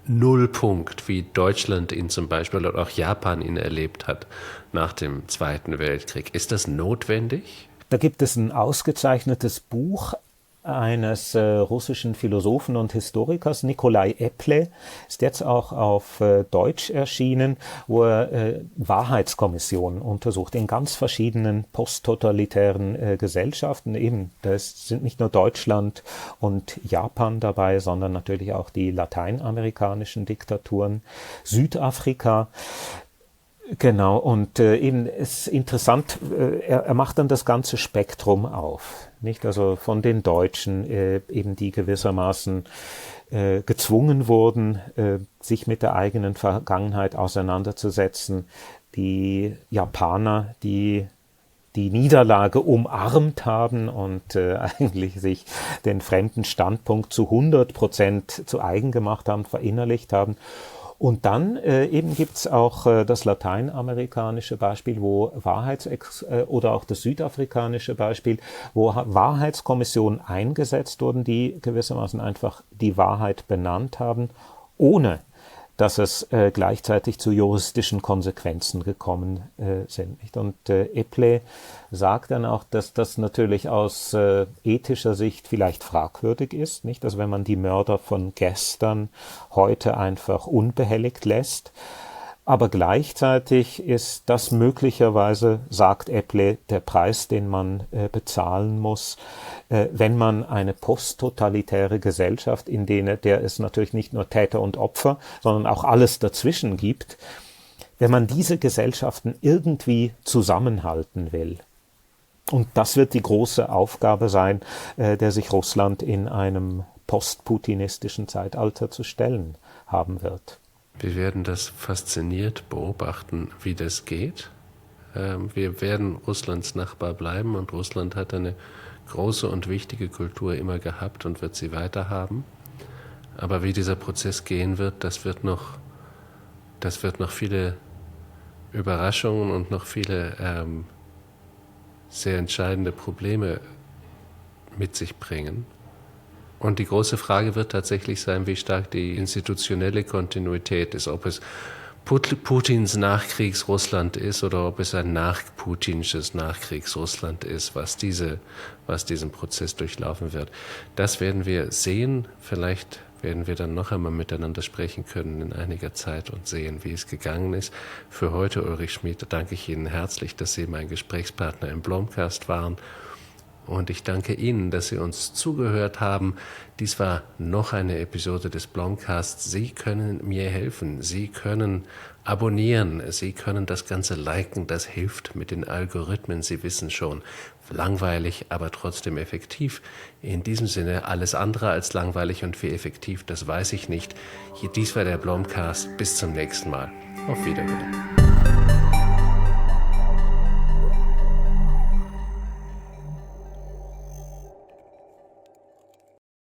Nullpunkt, wie Deutschland ihn zum Beispiel oder auch Japan ihn erlebt hat nach dem Zweiten Weltkrieg? Ist das notwendig?
Da gibt es ein ausgezeichnetes Buch eines russischen Philosophen und Historikers, Nikolai Eple, ist jetzt auch auf Deutsch erschienen, wo er Wahrheitskommissionen untersucht in ganz verschiedenen posttotalitären Gesellschaften. Eben, da sind nicht nur Deutschland und Japan dabei, sondern natürlich auch die lateinamerikanischen Diktaturen, Südafrika. Genau, und eben ist interessant, er macht dann das ganze Spektrum auf, nicht? Also von den Deutschen, eben die gewissermaßen gezwungen wurden, sich mit der eigenen Vergangenheit auseinanderzusetzen, die Japaner, die Niederlage umarmt haben und eigentlich sich den fremden Standpunkt zu 100% zu eigen gemacht haben, verinnerlicht haben. Und dann eben gibt's auch das lateinamerikanische Beispiel, wo oder auch das südafrikanische Beispiel, wo Wahrheitskommissionen eingesetzt wurden, die gewissermaßen einfach die Wahrheit benannt haben, ohne dass es gleichzeitig zu juristischen Konsequenzen gekommen sind. Nicht? Und Eple sagt dann auch, dass das natürlich aus ethischer Sicht vielleicht fragwürdig ist, nicht? Also wenn man die Mörder von gestern heute einfach unbehelligt lässt. Aber gleichzeitig ist das möglicherweise, sagt Eple, der Preis, den man bezahlen muss, wenn man eine posttotalitäre Gesellschaft, in der es natürlich nicht nur Täter und Opfer, sondern auch alles dazwischen gibt, wenn man diese Gesellschaften irgendwie zusammenhalten will. Und das wird die große Aufgabe sein, der sich Russland in einem postputinistischen Zeitalter zu stellen haben wird.
Wir werden das fasziniert beobachten, wie das geht. Wir werden Russlands Nachbar bleiben und Russland hat eine große und wichtige Kultur immer gehabt und wird sie weiter haben. Aber wie dieser Prozess gehen wird, das wird noch viele Überraschungen und noch viele sehr entscheidende Probleme mit sich bringen. Und die große Frage wird tatsächlich sein, wie stark die institutionelle Kontinuität ist, ob es Putins Nachkriegsrussland ist oder ob es ein nachputinsches Nachkriegsrussland ist, was diesen Prozess durchlaufen wird. Das werden wir sehen. Vielleicht werden wir dann noch einmal miteinander sprechen können in einiger Zeit und sehen, wie es gegangen ist. Für heute, Ulrich Schmid, danke ich Ihnen herzlich, dass Sie mein Gesprächspartner im Blomcast waren. Und ich danke Ihnen, dass Sie uns zugehört haben. Dies war noch eine Episode des Blomcasts. Sie können mir helfen. Sie können abonnieren. Sie können das Ganze liken. Das hilft mit den Algorithmen. Sie wissen schon, langweilig, aber trotzdem effektiv. In diesem Sinne, alles andere als langweilig und wie effektiv, das weiß ich nicht. Dies war der Blomcast. Bis zum nächsten Mal. Auf Wiederhören.